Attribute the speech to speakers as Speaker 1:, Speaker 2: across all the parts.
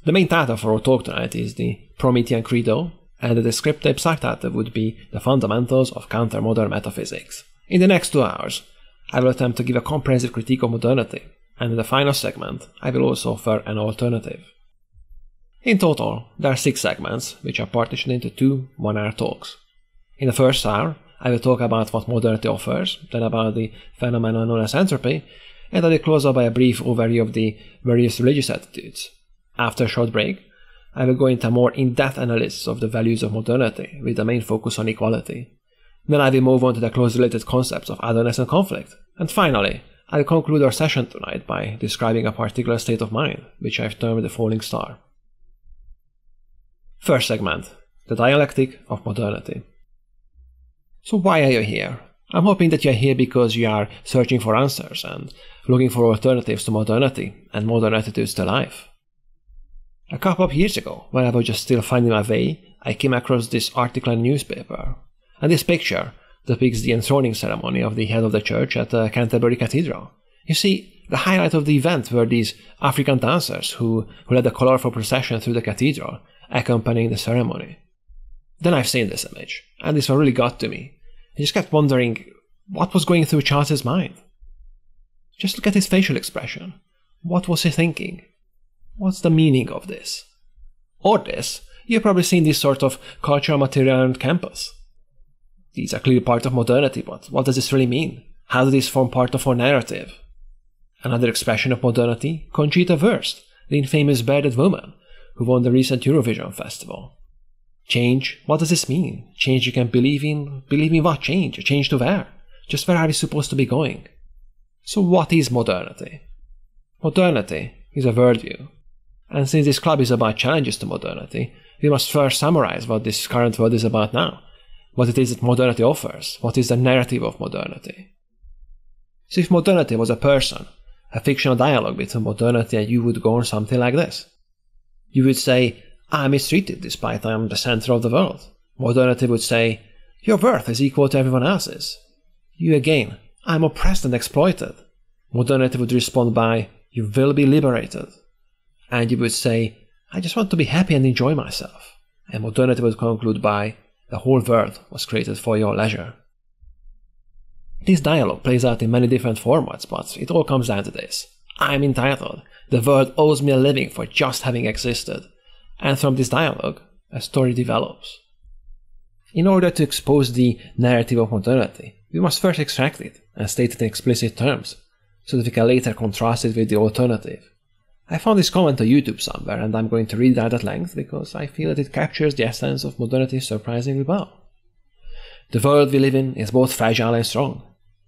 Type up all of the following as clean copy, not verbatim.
Speaker 1: The main title for our talk tonight is the Promethean Credo, and the descriptive subtitle would be The Fundamentals of Counter-Modern Metaphysics. In the next 2 hours, I will attempt to give a comprehensive critique of modernity, and in the final segment, I will also offer an alternative. In total, there are 6 segments, which are partitioned into 2 one-hour talks. In the first hour, I will talk about what modernity offers, then about the phenomenon known as entropy, and I will close up by a brief overview of the various religious attitudes. After a short break, I will go into a more in-depth analysis of the values of modernity, with the main focus on equality. Then I will move on to the closely related concepts of otherness and conflict. And finally, I will conclude our session tonight by describing a particular state of mind, which I have termed the falling star. First segment, the dialectic of modernity. So why are you here? I'm hoping that you're here because you are searching for answers and looking for alternatives to modernity and modern attitudes to life. A couple of years ago, when I was just still finding my way, I came across this article in a newspaper. And this picture depicts the enthroning ceremony of the head of the church at Canterbury Cathedral. You see, the highlight of the event were these African dancers who led a colorful procession through the cathedral, accompanying the ceremony. Then I've seen this image, and this one really got to me. I just kept wondering what was going through Charles's mind. Just look at his facial expression. What was he thinking? What's the meaning of this? Or this, you've probably seen this sort of cultural material on campus. These are clearly part of modernity, but what does this really mean? How do these form part of our narrative? Another expression of modernity, Conchita Wurst, the infamous bearded woman who won the recent Eurovision Festival. Change, what does this mean? Change you can believe in? Believe in what change? A change to where? Just where are we supposed to be going? So what is modernity? Modernity is a worldview. And since this club is about challenges to modernity, we must first summarize what this current world is about now. What it is that modernity offers. What is the narrative of modernity? So if modernity was a person, a fictional dialogue between modernity and you would go on something like this. You would say, I'm mistreated despite I am the center of the world. Modernity would say, your worth is equal to everyone else's. You again, I'm oppressed and exploited. Modernity would respond by, you will be liberated. And you would say, I just want to be happy and enjoy myself. And modernity would conclude by, the whole world was created for your leisure. This dialogue plays out in many different formats, but it all comes down to this. I'm entitled. The world owes me a living for just having existed. And from this dialogue, a story develops. In order to expose the narrative of modernity, we must first extract it and state it in explicit terms, so that we can later contrast it with the alternative. I found this comment on YouTube somewhere, and I'm going to read it out at length because I feel that it captures the essence of modernity surprisingly well. The world we live in is both fragile and strong.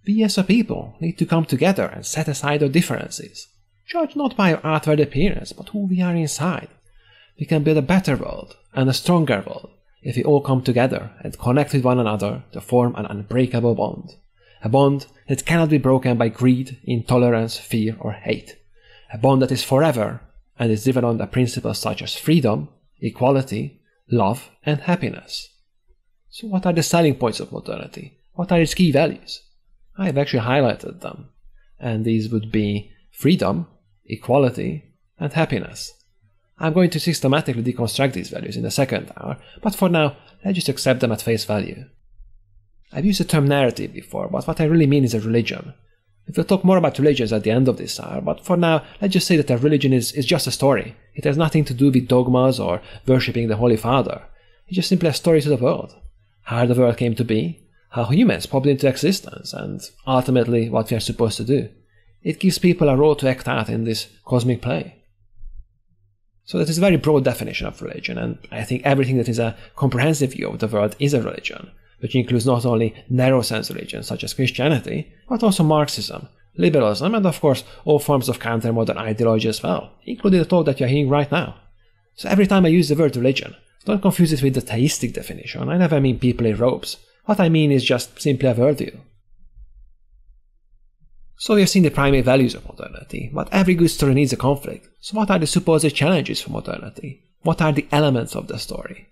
Speaker 1: We as a people need to come together and set aside our differences. Judge not by our outward appearance, but who we are inside. We can build a better world and a stronger world if we all come together and connect with one another to form an unbreakable bond. A bond that cannot be broken by greed, intolerance, fear, or hate. A bond that is forever and is driven on the principles such as freedom, equality, love, and happiness. So what are the selling points of modernity? What are its key values? I have actually highlighted them, and these would be freedom, equality, and happiness. I'm going to systematically deconstruct these values in the second hour, but for now, let's just accept them at face value. I've used the term narrative before, but what I really mean is a religion. We'll talk more about religions at the end of this hour, but for now, let's just say that a religion is just a story. It has nothing to do with dogmas or worshipping the Holy Father. It's just simply a story to the world. How the world came to be, how humans popped into existence, and ultimately what we are supposed to do. It gives people a role to act out in this cosmic play. So that is a very broad definition of religion, and I think everything that is a comprehensive view of the world is a religion, which includes not only narrow-sense religions such as Christianity, but also Marxism, liberalism, and of course all forms of counter-modern ideology as well, including the talk that you are hearing right now. So every time I use the word religion, don't confuse it with the theistic definition. I never mean people in robes. What I mean is just simply a worldview. So we have seen the primary values of modernity, but every good story needs a conflict. So what are the supposed challenges for modernity? What are the elements of the story?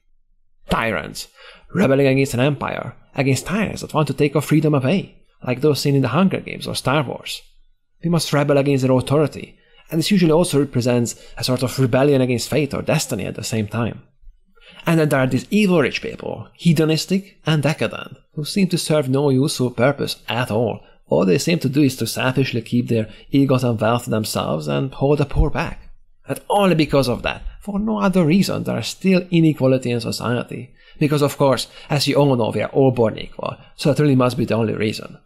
Speaker 1: Tyrants, rebelling against an empire, against tyrants that want to take our freedom away, like those seen in the Hunger Games or Star Wars. We must rebel against their authority, And this usually also represents a sort of rebellion against fate or destiny at the same time. And then there are these evil rich people, hedonistic and decadent, who seem to serve no useful purpose at all. All they seem to do is to selfishly keep their ill-gotten wealth to themselves and hold the poor back. And only because of that, for no other reason, there is still inequality in society. Because of course, as you all know, we are all born equal, so that really must be the only reason.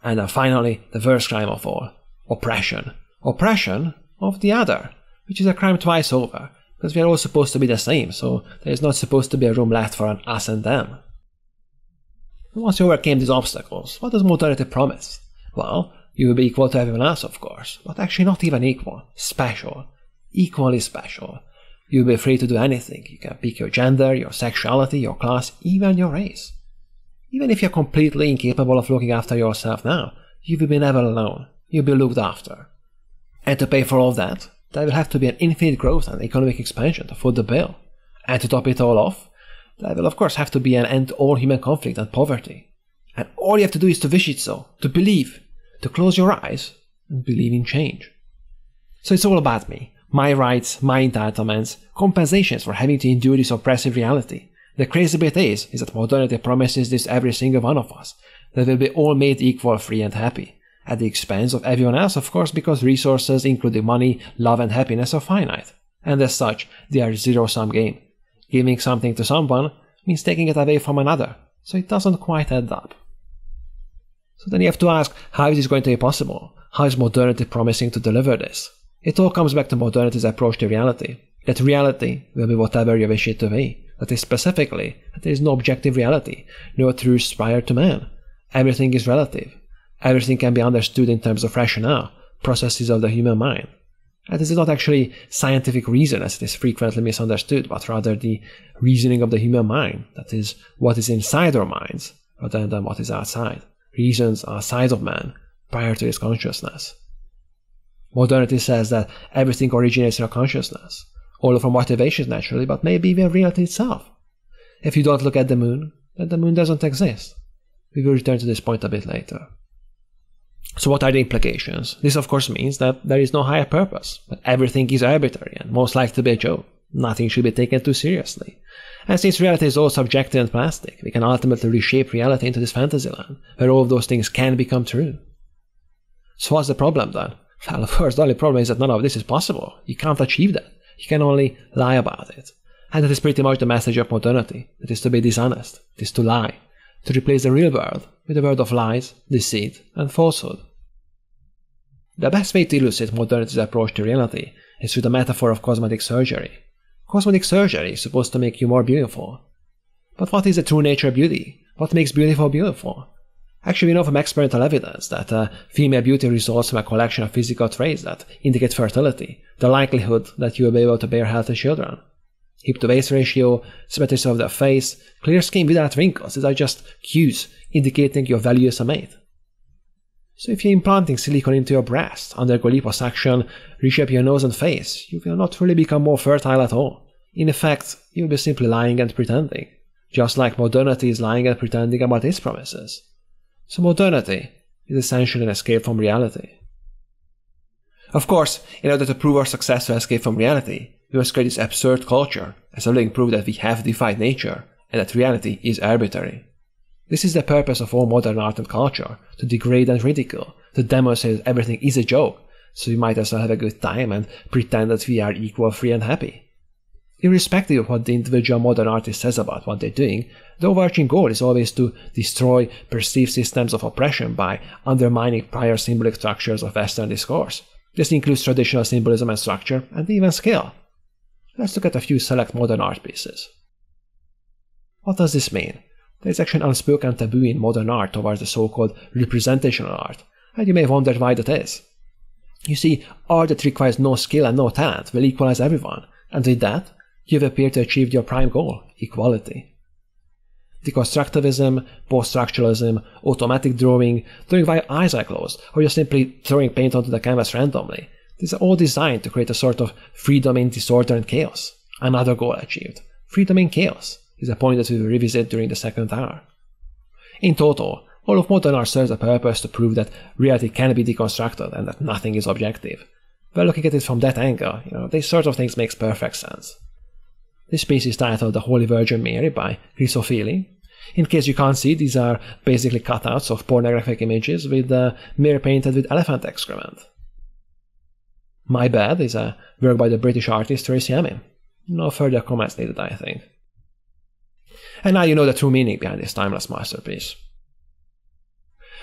Speaker 1: And then finally, the worst crime of all, oppression. Oppression of the other, which is a crime twice over, because we are all supposed to be the same, so there is not supposed to be a room left for an us and them. Once you overcame these obstacles, what does modernity promise? Well, you will be equal to everyone else, of course, but actually not even equal, special, equally special. You will be free to do anything. You can pick your gender, your sexuality, your class, even your race. Even if you're completely incapable of looking after yourself now, you will be never alone. You'll be looked after. And to pay for all that, there will have to be an infinite growth and economic expansion to foot the bill. And to top it all off, there will of course have to be an end to all human conflict and poverty. And all you have to do is to wish it so, to believe, to close your eyes and believe in change. So it's all about me, my rights, my entitlements, compensations for having to endure this oppressive reality. The crazy bit is that modernity promises this to every single one of us, that we'll be all made equal, free and happy. At the expense of everyone else, of course, because resources, including money, love and happiness, are finite. And as such, they are a zero-sum game. Giving something to someone means taking it away from another, so it doesn't quite add up. So then you have to ask, how is this going to be possible? How is modernity promising to deliver this? It all comes back to modernity's approach to reality. That reality will be whatever you wish it to be. That is specifically, that there is no objective reality, no truths prior to man. Everything is relative. Everything can be understood in terms of rationale, processes of the human mind. And this is not actually scientific reason as it is frequently misunderstood, but rather the reasoning of the human mind, that is, what is inside our minds, rather than what is outside. Reasons outside of man, prior to his consciousness. Modernity says that everything originates in our consciousness, all of our motivations naturally, but maybe even reality itself. If you don't look at the moon, then the moon doesn't exist. We will return to this point a bit later. So what are the implications? This of course means that there is no higher purpose, that everything is arbitrary and most likely to be a joke. Nothing should be taken too seriously. And since reality is all subjective and plastic, we can ultimately reshape reality into this fantasy land, where all of those things can become true. So what's the problem then? Well, of course, the only problem is that none of this is possible. You can't achieve that. You can only lie about it. And that is pretty much the message of modernity. It is to be dishonest. It is to lie. To replace the real world with a world of lies, deceit, and falsehood. The best way to illustrate modernity's approach to reality is through the metaphor of cosmetic surgery. Cosmetic surgery is supposed to make you more beautiful. But what is the true nature of beauty? What makes beautiful beautiful? Actually, we know from experimental evidence that female beauty results from a collection of physical traits that indicate fertility, the likelihood that you will be able to bear healthy children. Hip-to-waist ratio, symmetry of the face, clear skin without wrinkles, these are just cues indicating your value as a mate. So if you're implanting silicone into your breast, undergo liposuction, reshape your nose and face, you will not really become more fertile at all. In effect, you will be simply lying and pretending, just like modernity is lying and pretending about its promises. So modernity is essentially an escape from reality. Of course, in order to prove our successful escape from reality, we must create this absurd culture as a living proof that we have defied nature and that reality is arbitrary. This is the purpose of all modern art and culture, to degrade and ridicule, to demonstrate that everything is a joke, so we might as well have a good time and pretend that we are equal, free and happy. Irrespective of what the individual modern artist says about what they're doing, the overarching goal is always to destroy perceived systems of oppression by undermining prior symbolic structures of Western discourse. This includes traditional symbolism and structure, and even skill. Let's look at a few select modern art pieces. What does this mean? There is actually an unspoken taboo in modern art towards the so-called representational art, and you may wonder why that is. You see, art that requires no skill and no talent will equalize everyone, and with that, you have appeared to achieve your prime goal, equality. Deconstructivism, post-structuralism, automatic drawing while your eyes are closed, or you're simply throwing paint onto the canvas randomly, these are all designed to create a sort of freedom in disorder and chaos. Another goal achieved. Freedom in chaos is a point that we will revisit during the second hour. In total, all of modern art serves a purpose to prove that reality can be deconstructed and that nothing is objective. Well, looking at it from that angle, these sort of things makes perfect sense. This piece is titled The Holy Virgin Mary by Chrysophyli. In case you can't see, these are basically cutouts of pornographic images with Mary painted with elephant excrement. My Bed is a work by the British artist Tracey Emin. No further comments needed, I think. And now you know the true meaning behind this timeless masterpiece.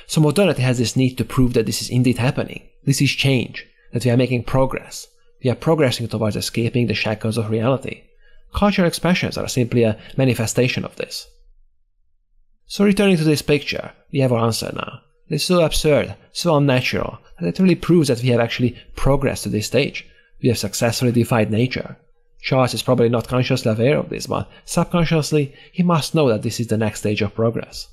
Speaker 1: So modernity has this need to prove that this is indeed happening. This is change, that we are making progress. We are progressing towards escaping the shackles of reality. Cultural expressions are simply a manifestation of this. So returning to this picture, we have our answer now. It is so absurd, so unnatural, that it really proves that we have actually progressed to this stage. We have successfully defied nature. Charles is probably not consciously aware of this, but subconsciously he must know that this is the next stage of progress.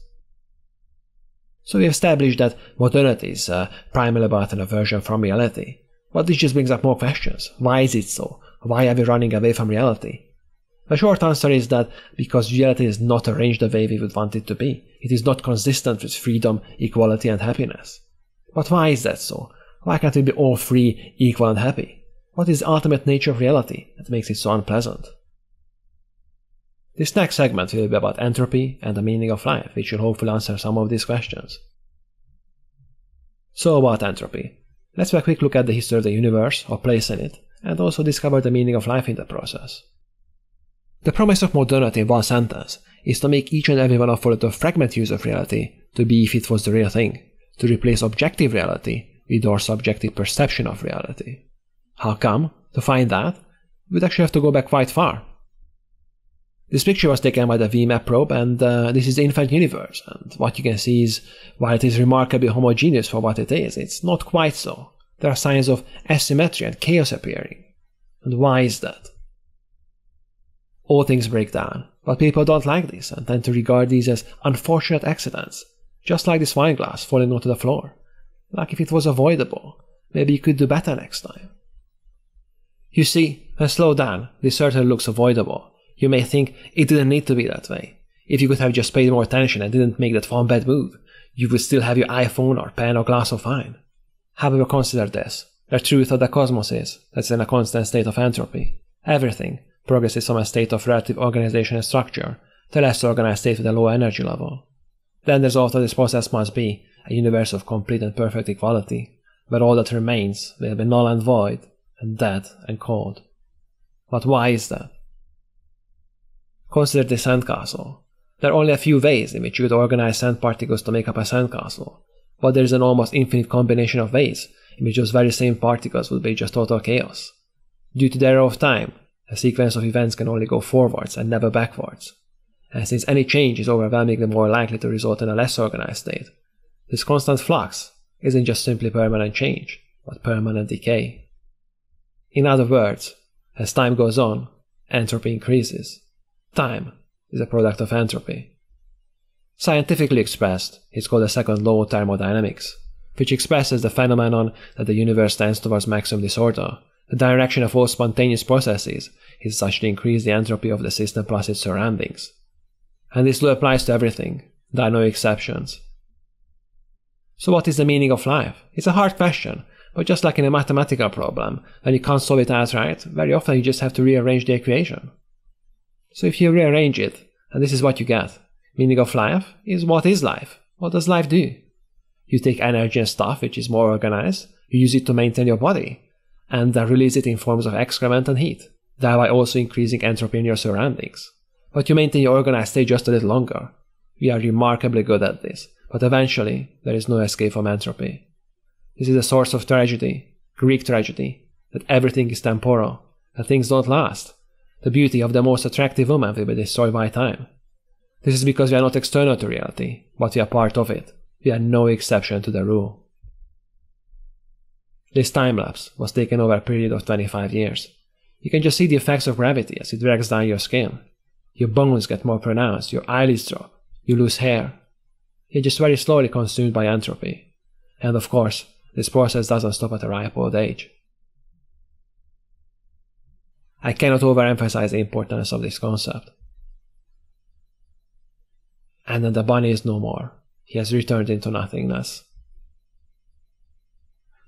Speaker 1: So we have established that modernity is primarily about an aversion from reality. But this just brings up more questions. Why is it so? Why are we running away from reality? The short answer is that because reality is not arranged the way we would want it to be. It is not consistent with freedom, equality and happiness. But why is that so? Why can't we be all free, equal and happy? What is the ultimate nature of reality that makes it so unpleasant? This next segment will be about entropy and the meaning of life, which will hopefully answer some of these questions. So about entropy. Let's have a quick look at the history of the universe, or place in it, and also discover the meaning of life in the process. The promise of modernity in one sentence is to make each and every one of the fragment views of reality to be if it was the real thing, to replace objective reality with our subjective perception of reality. How come? To find that, we'd actually have to go back quite far. This picture was taken by the VMAP probe, and this is the infant universe, and what you can see is, while it is remarkably homogeneous for what it is, it's not quite so. There are signs of asymmetry and chaos appearing. And why is that? All things break down, but people don't like this and tend to regard these as unfortunate accidents, just like this wine glass falling onto the floor. Like if it was avoidable, maybe you could do better next time. You see, when slowed down, this certainly looks avoidable. You may think it didn't need to be that way. If you could have just paid more attention and didn't make that one bad move, you would still have your iPhone or pen or glass of wine. However, consider this. The truth of the cosmos is that it's in a constant state of entropy. Everything progresses from a state of relative organization and structure to a less organized state with a lower energy level. Then there's also this process must be a universe of complete and perfect equality, where all that remains will be null and void, and dead and cold. But why is that? Consider the sandcastle. There are only a few ways in which you could organize sand particles to make up a sandcastle, but there is an almost infinite combination of ways in which those very same particles would be just total chaos. Due to the error of time, a sequence of events can only go forwards and never backwards. And since any change is overwhelmingly more likely to result in a less organized state, this constant flux isn't just simply permanent change, but permanent decay. In other words, as time goes on, entropy increases. Time is a product of entropy. Scientifically expressed, it's called the second law of thermodynamics, which expresses the phenomenon that the universe tends towards maximum disorder. The direction of all spontaneous processes is such to increase the entropy of the system plus its surroundings. And this law applies to everything. There are no exceptions. So what is the meaning of life? It's a hard question, but just like in a mathematical problem, when you can't solve it outright, very often you just have to rearrange the equation. So if you rearrange it, and this is what you get, meaning of life is what is life? What does life do? You take energy and stuff which is more organized, you use it to maintain your body, and then release it in forms of excrement and heat, thereby also increasing entropy in your surroundings. But you maintain your organized state just a little longer. We are remarkably good at this, but eventually there is no escape from entropy. This is a source of tragedy, Greek tragedy, that everything is temporal, that things don't last. The beauty of the most attractive woman will be destroyed by time. This is because we are not external to reality, but we are part of it. We are no exception to the rule. This time-lapse was taken over a period of 25 years. You can just see the effects of gravity as it drags down your skin. Your bones get more pronounced, your eyelids drop, you lose hair. You're just very slowly consumed by entropy. And of course, this process doesn't stop at a ripe old age. I cannot overemphasize the importance of this concept. And then the bunny is no more. He has returned into nothingness.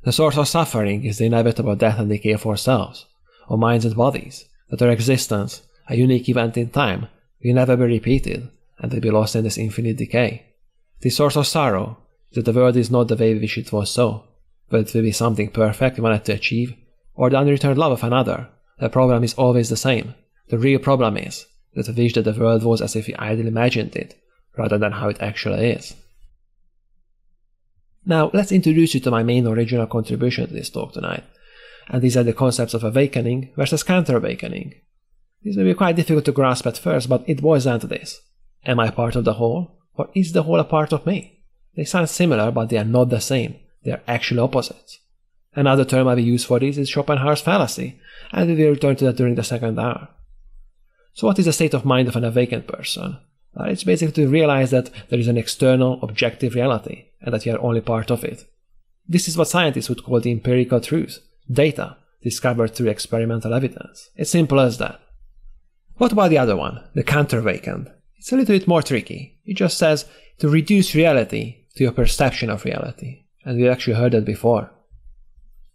Speaker 1: The source of suffering is the inevitable death and decay of ourselves, our minds and bodies, that our existence, a unique event in time, will never be repeated and will be lost in this infinite decay. The source of sorrow is that the world is not the way we wish it was so, but it will be something perfect we wanted to achieve, or the unreturned love of another. The problem is always the same. The real problem is that we wish that the world was as if we idly imagined it, rather than how it actually is. Now, let's introduce you to my main original contribution to this talk tonight, and these are the concepts of awakening versus counter-awakening. These may be quite difficult to grasp at first, but it boils down to this. Am I part of the whole, or is the whole a part of me? They sound similar, but they are not the same. They are actually opposites. Another term I will use for this is Schopenhauer's fallacy, and we will return to that during the second hour. So what is the state of mind of an awakened person? Well, it's basically to realize that there is an external, objective reality, and that you are only part of it. This is what scientists would call the empirical truth, data, discovered through experimental evidence. It's simple as that. What about the other one, the counter-awakened? It's a little bit more tricky. It just says to reduce reality to your perception of reality, and we've actually heard that before.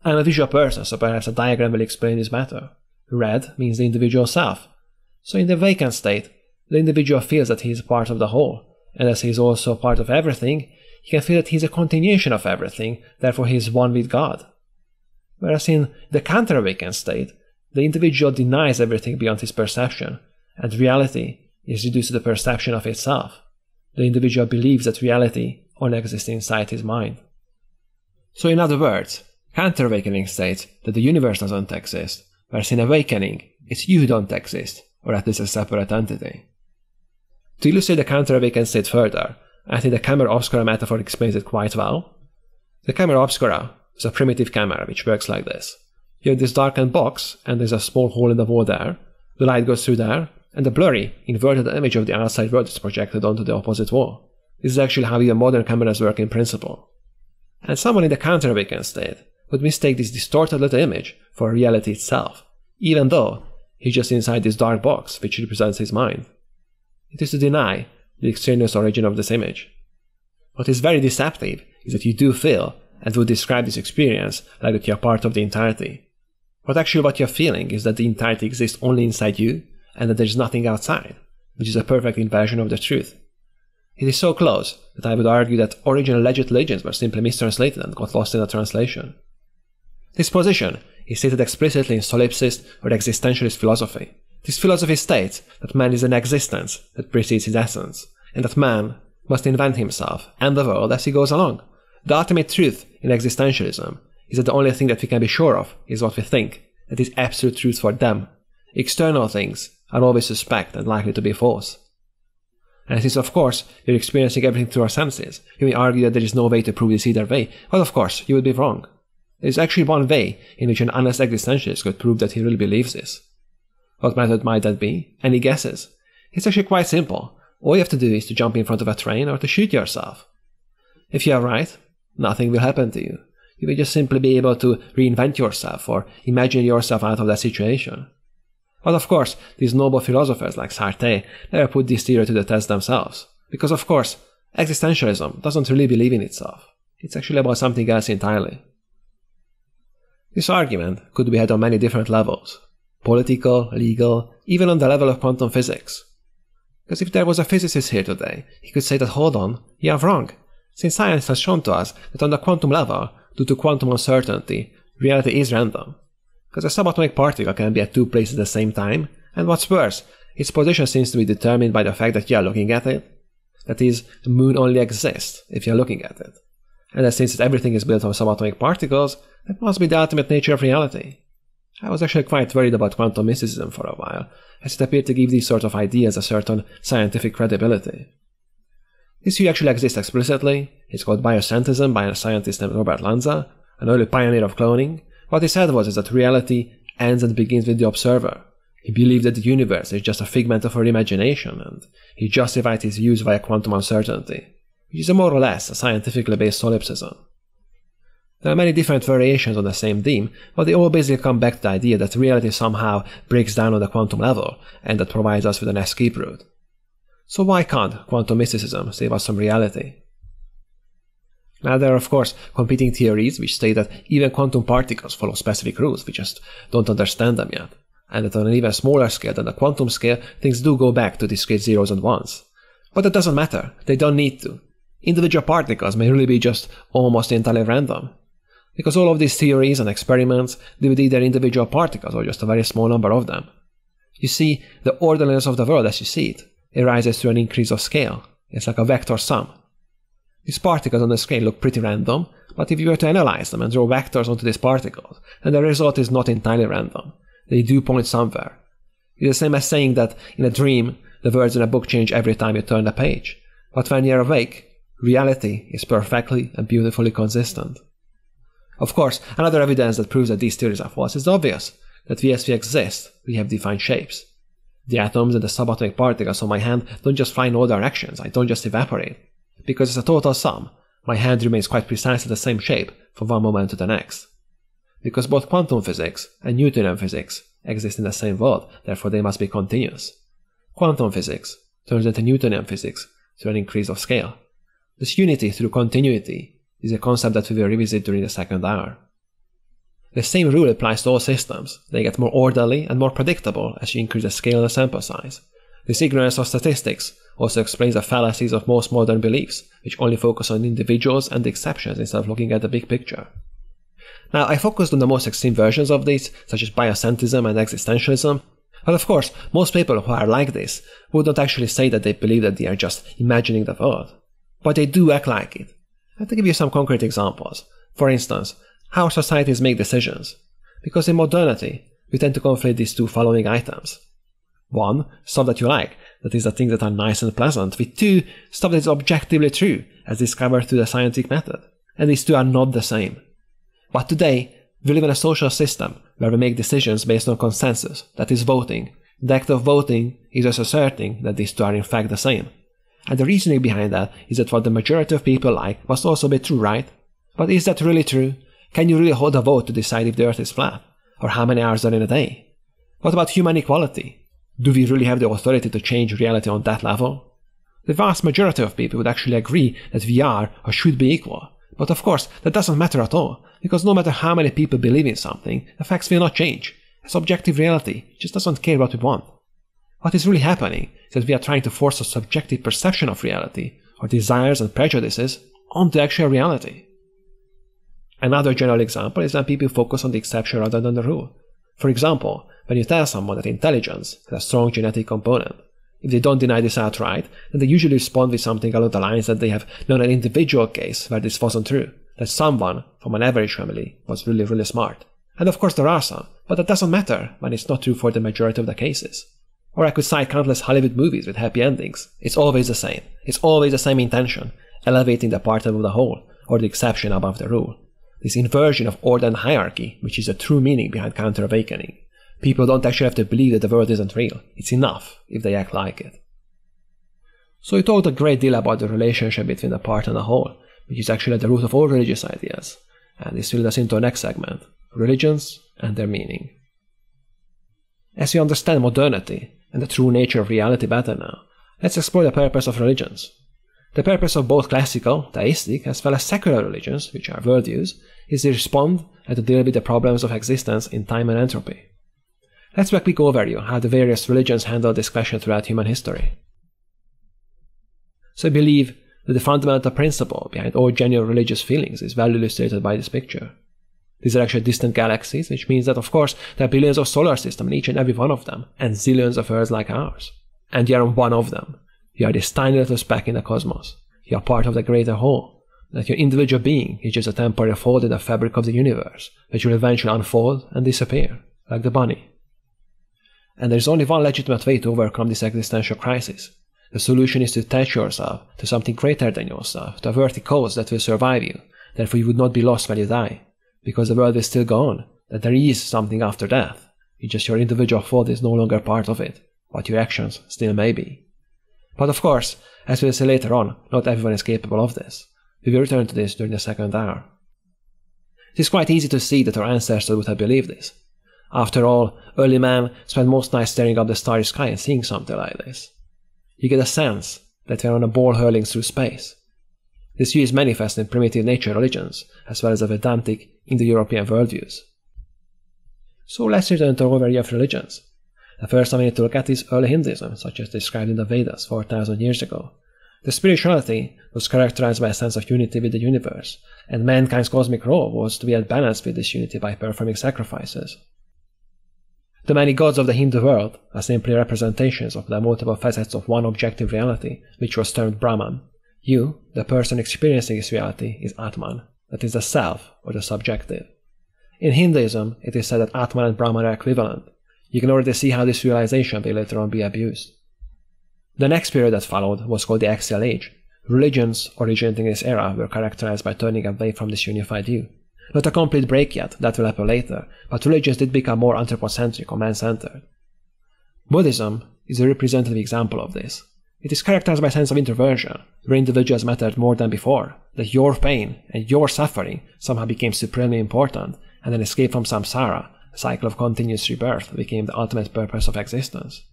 Speaker 1: I'm a visual person, so perhaps a diagram will explain this better. Red means the individual self. So in the awakened state, the individual feels that he is part of the whole, and as he is also part of everything, he can feel that he is a continuation of everything, therefore he is one with God. Whereas in the counter-awakened state, the individual denies everything beyond his perception, and reality is reduced to the perception of itself. The individual believes that reality only exists inside his mind. So in other words, counter-awakening states that the universe doesn't exist, whereas in awakening, it's you who don't exist, or at least a separate entity. To illustrate the counter-awakened state further, I think the camera obscura metaphor explains it quite well. The camera obscura is a primitive camera which works like this. You have this darkened box, and there's a small hole in the wall there. The light goes through there, and the blurry, inverted image of the outside world is projected onto the opposite wall. This is actually how even modern cameras work in principle. And someone in the counter-awakened state would mistake this distorted little image for reality itself, even though he's just inside this dark box which represents his mind. It is to deny the extraneous origin of this image. What is very deceptive is that you do feel and would describe this experience like that you are part of the entirety. But actually what you're feeling is that the entirety exists only inside you and that there is nothing outside, which is a perfect inversion of the truth. It is so close that I would argue that original alleged legends were simply mistranslated and got lost in the translation. This position is stated explicitly in solipsist or existentialist philosophy. This philosophy states that man is an existence that precedes his essence, and that man must invent himself and the world as he goes along. The ultimate truth in existentialism is that the only thing that we can be sure of is what we think, that is absolute truth for them. External things are always suspect and likely to be false. And since, of course, we're experiencing everything through our senses, you may argue that there is no way to prove this either way, but of course, you would be wrong. There is actually one way in which an honest existentialist could prove that he really believes this. What method might that be? Any guesses? It's actually quite simple. All you have to do is to jump in front of a train or to shoot yourself. If you are right, nothing will happen to you. You will just simply be able to reinvent yourself or imagine yourself out of that situation. But of course, these noble philosophers like Sartre never put this theory to the test themselves. Because of course, existentialism doesn't really believe in itself. It's actually about something else entirely. This argument could be had on many different levels. Political, legal, even on the level of quantum physics. Because if there was a physicist here today, he could say that hold on, you are wrong. Since science has shown to us that on the quantum level, due to quantum uncertainty, reality is random. Because a subatomic particle can be at two places at the same time, and what's worse, its position seems to be determined by the fact that you are looking at it. That is, the moon only exists if you are looking at it. And that since everything is built on subatomic particles, that must be the ultimate nature of reality. I was actually quite worried about quantum mysticism for a while, as it appeared to give these sort of ideas a certain scientific credibility. This view actually exists explicitly. It's called biocentrism by a scientist named Robert Lanza, an early pioneer of cloning. What he said was that reality ends and begins with the observer. He believed that the universe is just a figment of our imagination, and he justified his views via quantum uncertainty, which is more or less a scientifically based solipsism. There are many different variations on the same theme, but they all basically come back to the idea that reality somehow breaks down on the quantum level, and that provides us with an escape route. So why can't quantum mysticism save us from reality? Now, there are of course competing theories which state that even quantum particles follow specific rules, we just don't understand them yet, and that on an even smaller scale than the quantum scale, things do go back to discrete zeros and ones. But that doesn't matter, they don't need to. Individual particles may really be just almost entirely random, because all of these theories and experiments deal with either individual particles or just a very small number of them. You see, the orderliness of the world as you see it arises through an increase of scale. It's like a vector sum. These particles on the screen look pretty random, but if you were to analyze them and draw vectors onto these particles, then the result is not entirely random. They do point somewhere. It's the same as saying that in a dream, the words in a book change every time you turn the page. But when you're awake, reality is perfectly and beautifully consistent. Of course, another evidence that proves that these theories are false is obvious, that as we exist, we have defined shapes. The atoms and the subatomic particles on my hand don't just fly in all directions, I don't just evaporate. Because as a total sum, my hand remains quite precisely the same shape from one moment to the next. Because both quantum physics and Newtonian physics exist in the same world, therefore they must be continuous. Quantum physics turns into Newtonian physics through an increase of scale. This unity through continuity is a concept that we will revisit during the second hour. The same rule applies to all systems. They get more orderly and more predictable as you increase the scale and the sample size. This ignorance of statistics also explains the fallacies of most modern beliefs, which only focus on individuals and the exceptions instead of looking at the big picture. Now, I focused on the most extreme versions of these, such as biocentrism and existentialism, but of course, most people who are like this would not actually say that they believe that they are just imagining the world. But they do act like it. Let me give you some concrete examples. For instance, how societies make decisions. Because in modernity, we tend to conflate these two following items. 1. Stuff that you like, that is the things that are nice and pleasant, with 2. Stuff that is objectively true, as discovered through the scientific method. And these two are not the same. But today, we live in a social system where we make decisions based on consensus, that is voting. The act of voting is us asserting that these two are in fact the same. And the reasoning behind that is that what the majority of people like must also be true, right? But is that really true? Can you really hold a vote to decide if the earth is flat? Or how many hours are in a day? What about human equality? Do we really have the authority to change reality on that level? The vast majority of people would actually agree that we are or should be equal. But of course, that doesn't matter at all, because no matter how many people believe in something, the facts will not change, as objective reality just doesn't care what we want. What is really happening is that we are trying to force a subjective perception of reality, or desires and prejudices, onto actual reality. Another general example is when people focus on the exception rather than the rule. For example, when you tell someone that intelligence has a strong genetic component, if they don't deny this outright, then they usually respond with something along the lines that they have known an individual case where this wasn't true, that someone from an average family was really, really smart. And of course there are some, but that doesn't matter when it's not true for the majority of the cases. Or I could cite countless Hollywood movies with happy endings. It's always the same. It's always the same intention, elevating the part above the whole, or the exception above the rule. This inversion of order and hierarchy, which is the true meaning behind counter-awakening. People don't actually have to believe that the world isn't real. It's enough if they act like it. So we talked a great deal about the relationship between the part and the whole, which is actually at the root of all religious ideas. And this will lead us into our next segment, religions and their meaning. As we understand modernity and the true nature of reality better now, let's explore the purpose of religions. The purpose of both classical, theistic, as well as secular religions, which are worldviews, is to respond and to deal with the problems of existence in time and entropy. Let's do a quick overview how the various religions handle this question throughout human history. So I believe that the fundamental principle behind all genuine religious feelings is well illustrated by this picture. These are actually distant galaxies, which means that of course there are billions of solar systems in each and every one of them, and zillions of Earths like ours. And you are one of them. You are this tiny little speck in the cosmos. You are part of the greater whole. That your individual being is just a temporary fold in the fabric of the universe, which will eventually unfold and disappear, like the bunny. And there is only one legitimate way to overcome this existential crisis. The solution is to attach yourself to something greater than yourself, to a worthy cause that will survive you. Therefore you would not be lost when you die, because the world will still go on, that there is something after death. It's just your individual thought is no longer part of it, but your actions still may be. But of course, as we'll see later on, not everyone is capable of this. We will return to this during the second hour. It is quite easy to see that our ancestors would have believed this. After all, early man spent most nights staring up the starry sky and seeing something like this. You get a sense that we are on a ball hurling through space. This view is manifest in primitive nature religions, as well as the Vedantic Indo-European worldviews. So let's return to our overview of religions. The first one we need to look at is early Hinduism, such as described in the Vedas 4,000 years ago. The spirituality was characterized by a sense of unity with the universe, and mankind's cosmic role was to be at balance with this unity by performing sacrifices. The many gods of the Hindu world are simply representations of the multiple facets of one objective reality, which was termed Brahman. You, the person experiencing this reality, is Atman, that is the self or the subjective. In Hinduism, it is said that Atman and Brahman are equivalent. You can already see how this realization will later on be abused. The next period that followed was called the Axial Age. Religions originating in this era were characterized by turning away from this unified view. Not a complete break yet, that will happen later, but religions did become more anthropocentric or man-centered. Buddhism is a representative example of this. It is characterized by a sense of introversion, where individuals mattered more than before, that your pain and your suffering somehow became supremely important, and an escape from samsara, a cycle of continuous rebirth, became the ultimate purpose of existence.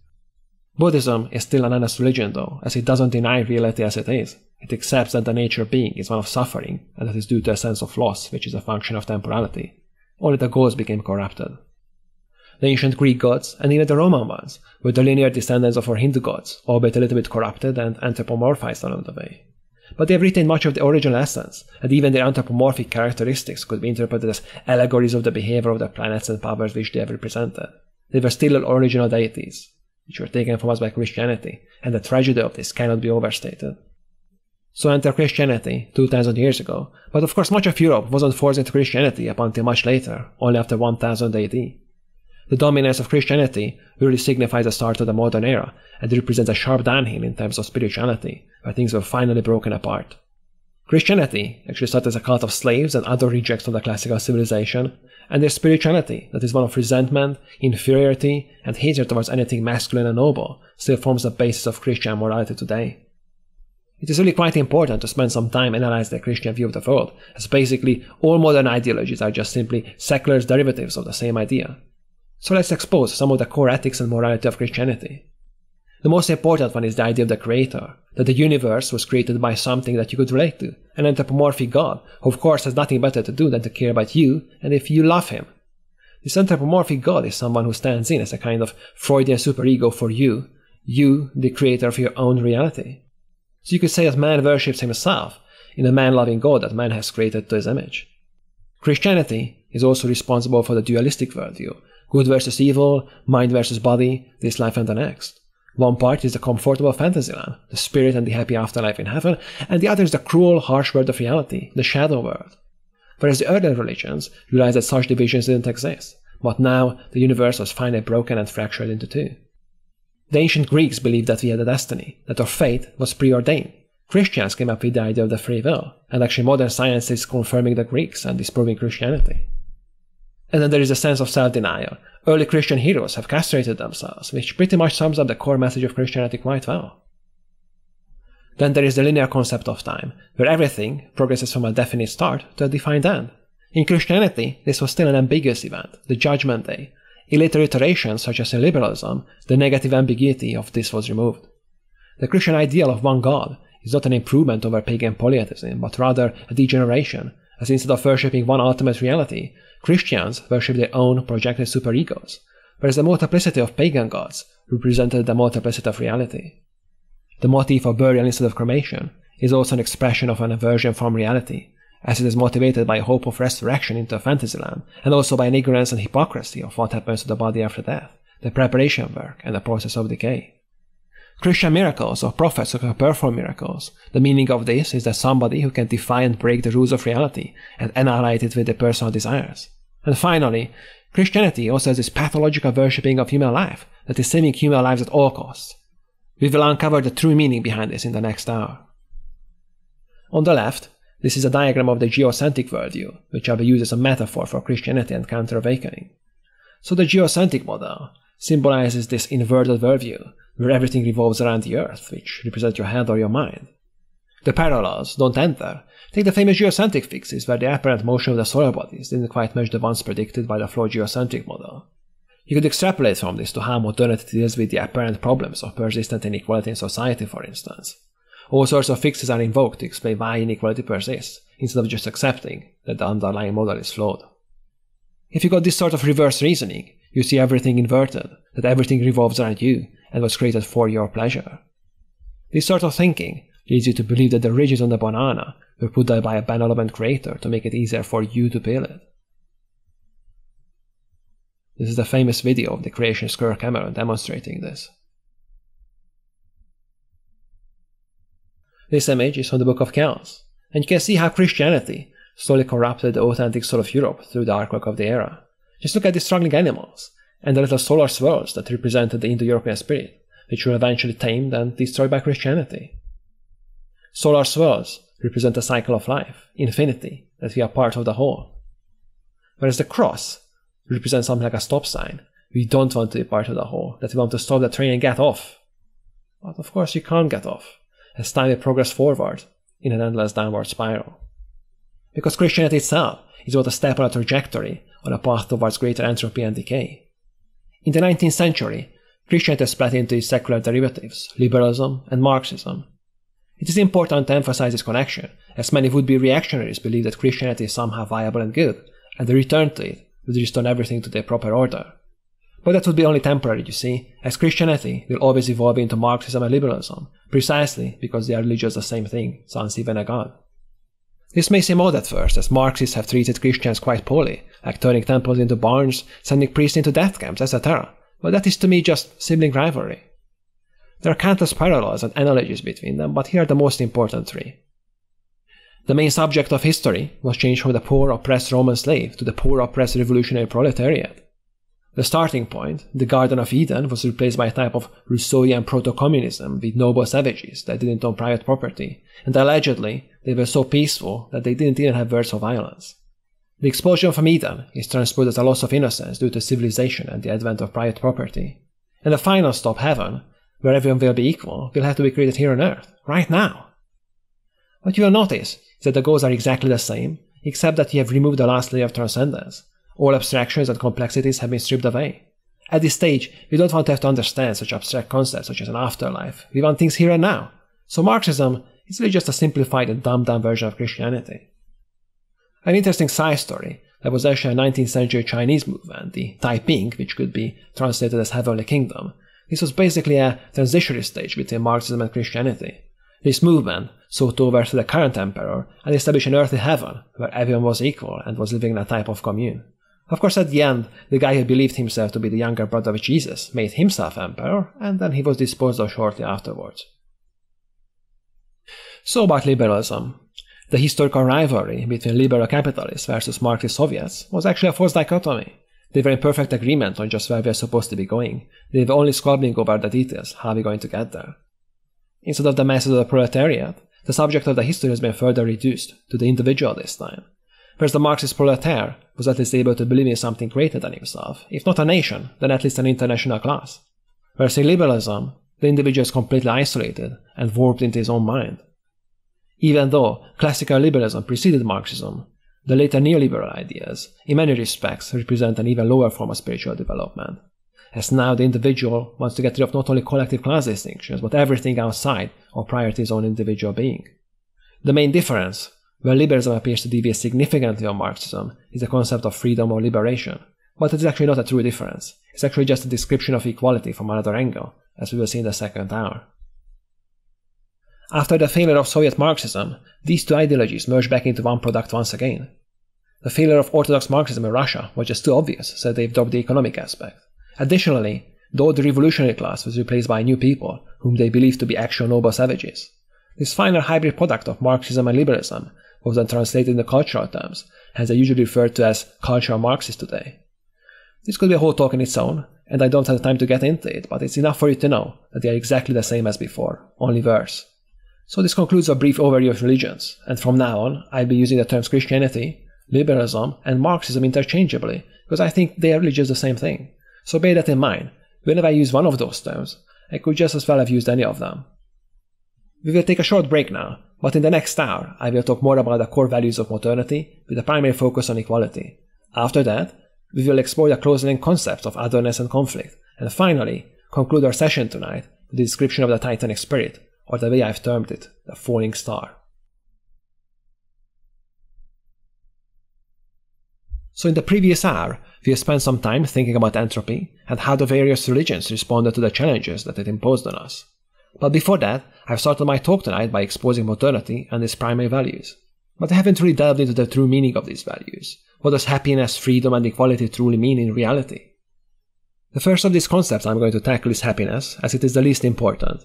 Speaker 1: Buddhism is still an honest religion though, as it doesn't deny reality as it is. It accepts that the nature of being is one of suffering, and that is due to a sense of loss, which is a function of temporality. Only the gods became corrupted. The ancient Greek gods, and even the Roman ones, were the linear descendants of our Hindu gods, albeit a little bit corrupted and anthropomorphized along the way. But they have retained much of the original essence, and even their anthropomorphic characteristics could be interpreted as allegories of the behavior of the planets and powers which they have represented. They were still original deities, which were taken from us by Christianity, and the tragedy of this cannot be overstated. So entered Christianity 2000 years ago, but of course much of Europe wasn't forced into Christianity up until much later, only after 1000 AD. The dominance of Christianity really signifies the start of the modern era, and represents a sharp downhill in terms of spirituality, where things were finally broken apart. Christianity actually started as a cult of slaves and other rejects of the classical civilization, and their spirituality, that is one of resentment, inferiority, and hatred towards anything masculine and noble, still forms the basis of Christian morality today. It is really quite important to spend some time analyzing the Christian view of the world, as basically all modern ideologies are just simply secular derivatives of the same idea. So let's expose some of the core ethics and morality of Christianity. The most important one is the idea of the Creator, that the universe was created by something that you could relate to, an anthropomorphic God, who of course has nothing better to do than to care about you and if you love him. This anthropomorphic God is someone who stands in as a kind of Freudian superego for you, the creator of your own reality. So you could say that man worships himself in a man-loving God that man has created to his image. Christianity is also responsible for the dualistic worldview, good versus evil, mind versus body, this life and the next. One part is the comfortable fantasy land, the spirit and the happy afterlife in heaven, and the other is the cruel, harsh world of reality, the shadow world. Whereas the earlier religions realized that such divisions didn't exist, but now the universe was finally broken and fractured into two. The ancient Greeks believed that we had a destiny, that our fate was preordained. Christians came up with the idea of the free will, and actually modern science is confirming the Greeks and disproving Christianity. And then there is a sense of self-denial. Early Christian heroes have castrated themselves, which pretty much sums up the core message of Christianity quite well. Then there is the linear concept of time, where everything progresses from a definite start to a defined end. In Christianity, this was still an ambiguous event, the Judgment Day. In later iterations, such as in liberalism, the negative ambiguity of this was removed. The Christian ideal of one God is not an improvement over pagan polytheism, but rather a degeneration, as instead of worshipping one ultimate reality, Christians worship their own projected superegos, whereas the multiplicity of pagan gods represented the multiplicity of reality. The motif of burial instead of cremation is also an expression of an aversion from reality, as it is motivated by a hope of resurrection into a fantasy land, and also by an ignorance and hypocrisy of what happens to the body after death, the preparation work, and the process of decay. Christian miracles, or prophets who can perform miracles, the meaning of this is that somebody who can defy and break the rules of reality and annihilate it with their personal desires. And finally, Christianity also has this pathological worshipping of human life that is saving human lives at all costs. We will uncover the true meaning behind this in the next hour. On the left, this is a diagram of the geocentric worldview, which shall be used as a metaphor for Christianity and counter-awakening. So the geocentric model symbolizes this inverted worldview, where everything revolves around the earth, which represents your head or your mind. The parallels don't enter. Take the famous geocentric fixes, where the apparent motion of the solar bodies didn't quite match the ones predicted by the flawed geocentric model. You could extrapolate from this to how modernity deals with the apparent problems of persistent inequality in society, for instance. All sorts of fixes are invoked to explain why inequality persists, instead of just accepting that the underlying model is flawed. If you got this sort of reverse reasoning, you see everything inverted, that everything revolves around you and was created for your pleasure. This sort of thinking leads you to believe that the ridges on the banana were put there by a benevolent creator to make it easier for you to peel it. This is the famous video of the creationist Kirk Cameron demonstrating this. This image is from the Book of Chaos, and you can see how Christianity slowly corrupted the authentic soul of Europe through the artwork of the era. Just look at the struggling animals, and the little solar swirls that represented the Indo-European spirit, which were eventually tamed and destroyed by Christianity. Solar swirls represent a cycle of life, infinity, that we are part of the whole. Whereas the cross represents something like a stop sign. We don't want to be part of the whole, that we want to stop the train and get off. But of course you can't get off, as time will progress forward in an endless downward spiral. Because Christianity itself is but a step on a trajectory on a path towards greater entropy and decay. In the 19th century, Christianity split into its secular derivatives, liberalism and Marxism. It is important to emphasize this connection, as many would-be reactionaries believe that Christianity is somehow viable and good, and the return to it would restore everything to their proper order. But that would be only temporary, you see, as Christianity will always evolve into Marxism and liberalism, precisely because they are really just the same thing, sans even a god. This may seem odd at first, as Marxists have treated Christians quite poorly, like turning temples into barns, sending priests into death camps, etc., but that is to me just sibling rivalry. There are countless parallels and analogies between them, but here are the most important three. The main subject of history was changed from the poor oppressed Roman slave to the poor oppressed revolutionary proletariat. The starting point, the Garden of Eden, was replaced by a type of Rousseauian proto-communism with noble savages that didn't own private property, and allegedly they were so peaceful that they didn't even have words of violence. The expulsion from Eden is transposed as a loss of innocence due to civilization and the advent of private property. And the final stop, heaven, where everyone will be equal, will have to be created here on earth, right now. What you will notice is that the goals are exactly the same, except that you have removed the last layer of transcendence. All abstractions and complexities have been stripped away. At this stage, we don't want to have to understand such abstract concepts such as an afterlife. We want things here and now. So Marxism is really just a simplified and dumbed-down version of Christianity. An interesting side story that was actually a 19th century Chinese movement, the Taiping, which could be translated as Heavenly Kingdom. This was basically a transitionary stage between Marxism and Christianity. This movement sought to overthrow the current emperor and establish an earthly heaven where everyone was equal and was living in a type of commune. Of course, at the end, the guy who believed himself to be the younger brother of Jesus made himself emperor, and then he was disposed of shortly afterwards. So about liberalism. The historical rivalry between liberal capitalists versus Marxist Soviets was actually a false dichotomy. They were in perfect agreement on just where we are supposed to be going. They were only squabbling over the details, how we're going to get there. Instead of the masses of the proletariat, the subject of the history has been further reduced to the individual this time. Whereas the Marxist proletariat was at least able to believe in something greater than himself, if not a nation, then at least an international class. Whereas in liberalism, the individual is completely isolated and warped into his own mind. Even though classical liberalism preceded Marxism, the later neoliberal ideas, in many respects, represent an even lower form of spiritual development, as now the individual wants to get rid of not only collective class distinctions, but everything outside or prior to his own individual being. The main difference, where liberalism appears to deviate significantly on Marxism, is the concept of freedom or liberation, but it is actually not a true difference. It's actually just a description of equality from another angle, as we will see in the second hour. After the failure of Soviet Marxism, these two ideologies merged back into one product once again. The failure of orthodox Marxism in Russia was just too obvious, so they've dropped the economic aspect. Additionally, the old revolutionary class was replaced by new people, whom they believed to be actual noble savages. This final hybrid product of Marxism and liberalism was then translated into cultural terms, hence they usually referred to as cultural Marxists today. This could be a whole talk in its own, and I don't have the time to get into it, but it's enough for you to know that they are exactly the same as before, only worse. So this concludes a brief overview of religions, and from now on, I'll be using the terms Christianity, liberalism, and Marxism interchangeably, because I think they are really just the same thing. So bear that in mind. Whenever I use one of those terms, I could just as well have used any of them. We will take a short break now, but in the next hour, I will talk more about the core values of modernity with a primary focus on equality. After that, we will explore the closely linked concepts of otherness and conflict, and finally, conclude our session tonight with the description of the Titanic spirit, or the way I've termed it, the falling star. So in the previous hour, we have spent some time thinking about entropy and how the various religions responded to the challenges that it imposed on us. But before that, I've started my talk tonight by exposing modernity and its primary values. But I haven't really delved into the true meaning of these values. What does happiness, freedom, and equality truly mean in reality? The first of these concepts I'm going to tackle is happiness, as it is the least important.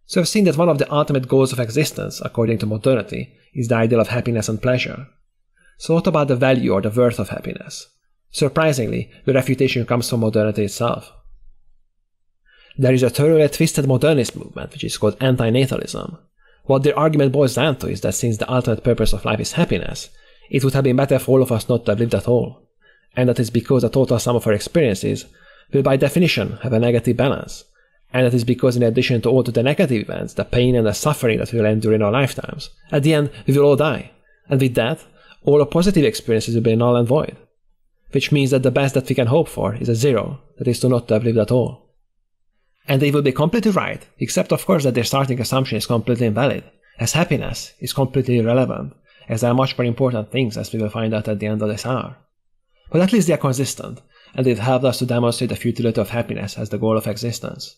Speaker 1: So I've seen that one of the ultimate goals of existence, according to modernity, is the ideal of happiness and pleasure. So what about the value or the worth of happiness? Surprisingly, the refutation comes from modernity itself. There is a thoroughly twisted modernist movement which is called anti-natalism. What their argument boils down to is that since the ultimate purpose of life is happiness, it would have been better for all of us not to have lived at all. And that is because the total sum of our experiences will by definition have a negative balance. And that is because in addition to all the negative events, the pain and the suffering that we will endure in our lifetimes, at the end we will all die. And with that, all our positive experiences will be null and void. Which means that the best that we can hope for is a zero, that is to not have lived at all. And they will be completely right, except of course that their starting assumption is completely invalid, as happiness is completely irrelevant, as there are much more important things as we will find out at the end of this hour. But at least they are consistent, and they've helped us to demonstrate the futility of happiness as the goal of existence.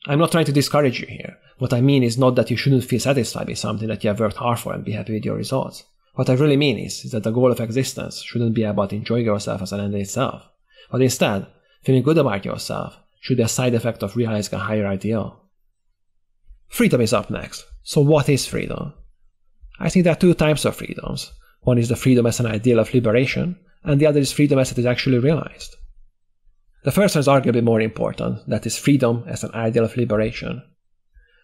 Speaker 1: I'm not trying to discourage you here. What I mean is not that you shouldn't feel satisfied with something that you have worked hard for and be happy with your results. What I really mean is that the goal of existence shouldn't be about enjoying yourself as an end in itself, but instead, feeling good about yourself should be a side effect of realizing a higher ideal. Freedom is up next. So what is freedom? I think there are two types of freedoms. One is the freedom as an ideal of liberation, and the other is freedom as it is actually realized. The first one is arguably more important, that is freedom as an ideal of liberation.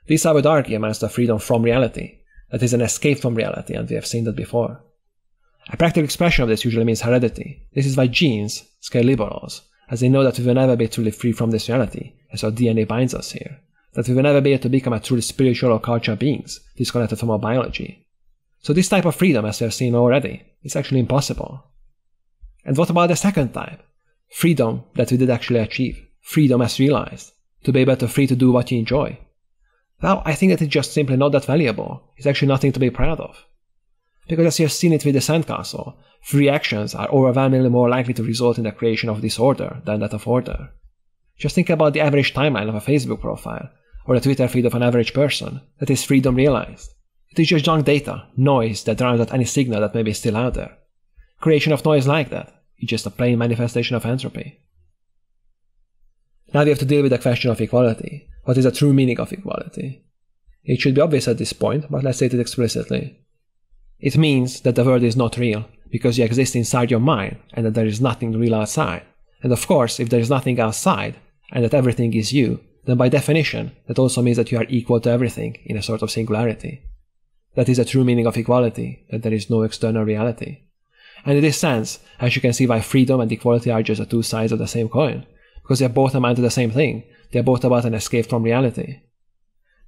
Speaker 1: This I would argue amounts to freedom from reality, that is an escape from reality, and we have seen that before. A practical expression of this usually means heredity. This is why genes scare liberals, as they know that we will never be truly free from this reality, as our DNA binds us here, that we will never be able to become a truly spiritual or cultural beings, disconnected from our biology. So this type of freedom, as we have seen already, is actually impossible. And what about the second type? Freedom that we did actually achieve. Freedom as realized. To be able to free to do what you enjoy. Now, I think that it's just simply not that valuable. It's actually nothing to be proud of. Because as you have seen it with the Sandcastle, free actions are overwhelmingly more likely to result in the creation of disorder than that of order. Just think about the average timeline of a Facebook profile, or the Twitter feed of an average person. That is freedom realized. It is just junk data, noise that drowns out any signal that may be still out there. Creation of noise like that is just a plain manifestation of entropy. Now we have to deal with the question of equality. What is the true meaning of equality? It should be obvious at this point, but let's state it explicitly. It means that the world is not real, because you exist inside your mind, and that there is nothing real outside. And of course, if there is nothing outside, and that everything is you, then by definition, that also means that you are equal to everything in a sort of singularity. That is the true meaning of equality, that there is no external reality. And in this sense, as you can see why freedom and equality are just the two sides of the same coin, because they both amount to the same thing, they are both about an escape from reality.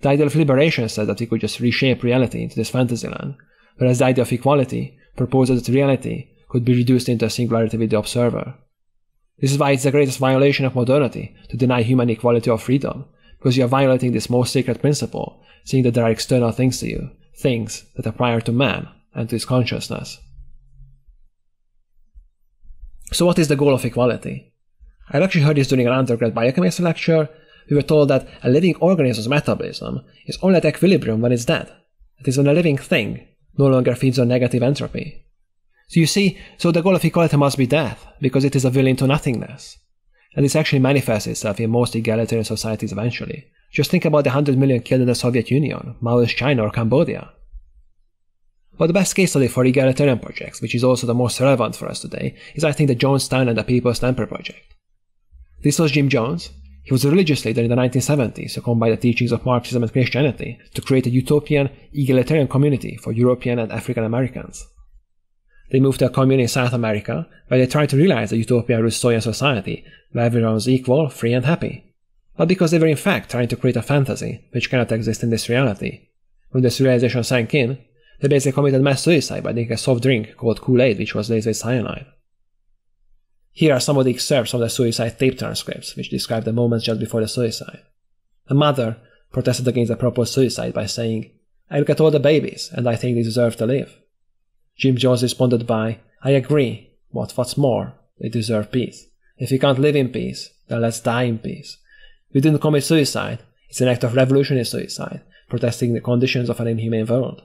Speaker 1: The ideal of liberation says that we could just reshape reality into this fantasy land, whereas the idea of equality proposes that reality could be reduced into a singularity with the observer. This is why it's the greatest violation of modernity to deny human equality or freedom, because you are violating this most sacred principle, saying that there are external things to you, things that are prior to man and to his consciousness. So what is the goal of equality? I've actually heard this during an undergrad biochemistry lecture. We were told that a living organism's metabolism is only at equilibrium when it's dead. That is, when a living thing no longer feeds on negative entropy. So you see, the goal of equality must be death, because it is a will into nothingness. And this actually manifests itself in most egalitarian societies eventually. Just think about the 100 million killed in the Soviet Union, Maoist China, or Cambodia. But the best case study for egalitarian projects, which is also the most relevant for us today, is I think the Jonestown and the People's Temple project. This was Jim Jones. He was a religious leader in the 1970s who combined the teachings of Marxism and Christianity to create a utopian, egalitarian community for European and African Americans. They moved to a commune in South America where they tried to realize a utopian Rousseauian society where everyone was equal, free and happy. But because they were in fact trying to create a fantasy which cannot exist in this reality. When this realization sank in, they basically committed mass suicide by drinking a soft drink called Kool-Aid, which was laced with cyanide. Here are some of the excerpts from the suicide tape transcripts which describe the moments just before the suicide. The mother protested against the proposed suicide by saying, "I look at all the babies, and I think they deserve to live." Jim Jones responded by, "I agree, but what's more, they deserve peace. If we can't live in peace, then let's die in peace. We didn't commit suicide, it's an act of revolutionary suicide, protesting the conditions of an inhumane world."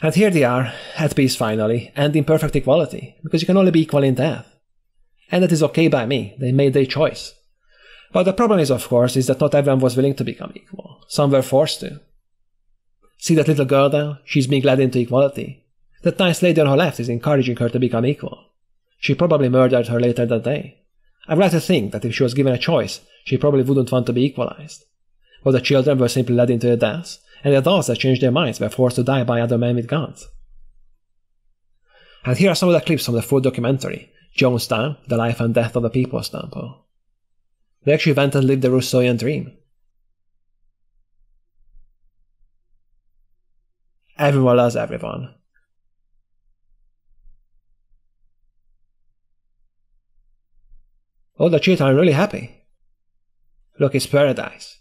Speaker 1: And here they are, at peace finally, and in perfect equality, because you can only be equal in death. And that is okay by me, they made their choice. But the problem is, of course, is that not everyone was willing to become equal. Some were forced to. See that little girl there? She's being led into equality. That nice lady on her left is encouraging her to become equal. She probably murdered her later that day. I would like to think that if she was given a choice, she probably wouldn't want to be equalized. But the children were simply led into their deaths, and the adults that changed their minds were forced to die by other men with guns. And here are some of the clips from the full documentary, Jonestown, The Life and Death of the People's Temple. They actually went and lived the Rousseauian dream. Everyone loves everyone. All the children are really happy. Look, it's paradise.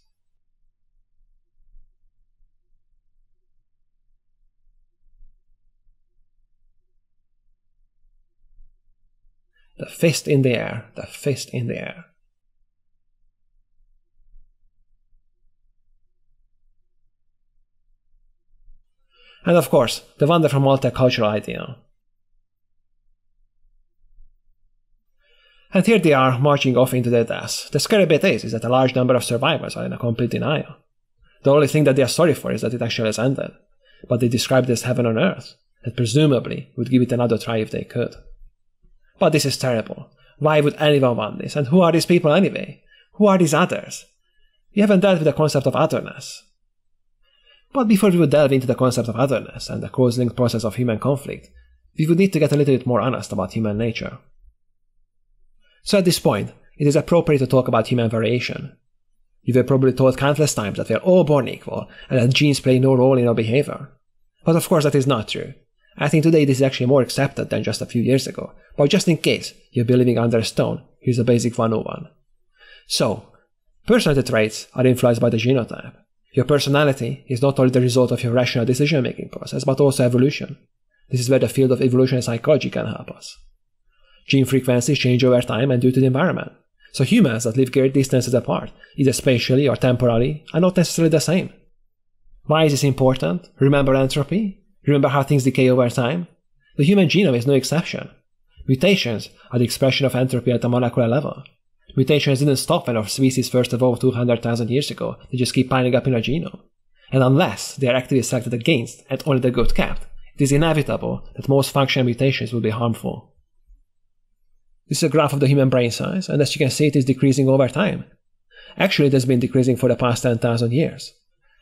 Speaker 1: The fist in the air, the fist in the air. And of course, the wonder from multicultural ideal. And here they are, marching off into their deaths. The scary bit is that a large number of survivors are in a complete denial. The only thing that they are sorry for is that it actually has ended, but they describe it as heaven on earth, and presumably would give it another try if they could. But this is terrible. Why would anyone want this? And who are these people anyway? Who are these others? We haven't dealt with the concept of otherness. But before we would delve into the concept of otherness and the cause-linked process of human conflict, we would need to get a little bit more honest about human nature. So at this point, it is appropriate to talk about human variation. You were probably told countless times that we are all born equal and that genes play no role in our behavior. But of course that is not true. I think today this is actually more accepted than just a few years ago, but just in case you've been living under a stone, here's the basic 101. So, personality traits are influenced by the genotype. Your personality is not only the result of your rational decision-making process, but also evolution. This is where the field of evolutionary psychology can help us. Gene frequencies change over time and due to the environment. So humans that live great distances apart, either spatially or temporally, are not necessarily the same. Why is this important? Remember entropy? Remember how things decay over time? The human genome is no exception. Mutations are the expression of entropy at the molecular level. Mutations didn't stop when our species first evolved 200,000 years ago, they just keep piling up in our genome. And unless they are actively selected against and only the good kept, it is inevitable that most functional mutations will be harmful. This is a graph of the human brain size, and as you can see it is decreasing over time. Actually it has been decreasing for the past 10,000 years.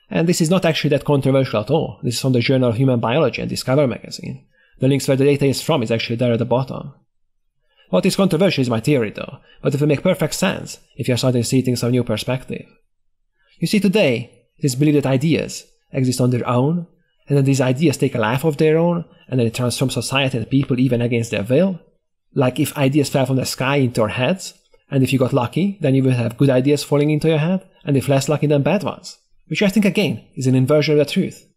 Speaker 1: And this is not actually that controversial at all. This is from the Journal of Human Biology and Discover magazine. The links where the data is from is actually there at the bottom. What is controversial is my theory though, but it will make perfect sense if you are starting to see things from a new perspective. You see, today, it is believed that ideas exist on their own, and then these ideas take a life of their own, and then they transform society and people even against their will. Like if ideas fell from the sky into our heads, and if you got lucky, then you will have good ideas falling into your head, and if less lucky, then bad ones. Which I think again is an inversion of the truth.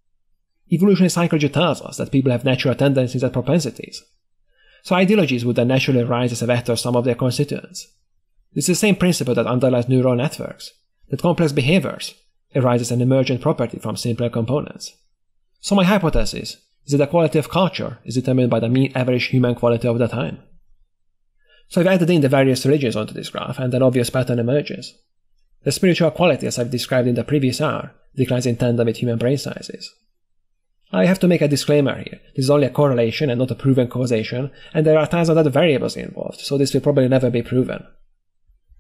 Speaker 1: Evolutionary psychology tells us that people have natural tendencies and propensities. So ideologies would then naturally arise as a vector of some of their constituents. This is the same principle that underlies neural networks, that complex behaviors arise as an emergent property from simpler components. So my hypothesis is that the quality of culture is determined by the mean average human quality over the time. So I've added in the various religions onto this graph, and an obvious pattern emerges. The spiritual quality, as I've described in the previous hour, declines in tandem with human brain sizes. I have to make a disclaimer here. This is only a correlation and not a proven causation, and there are thousands of other variables involved, so this will probably never be proven.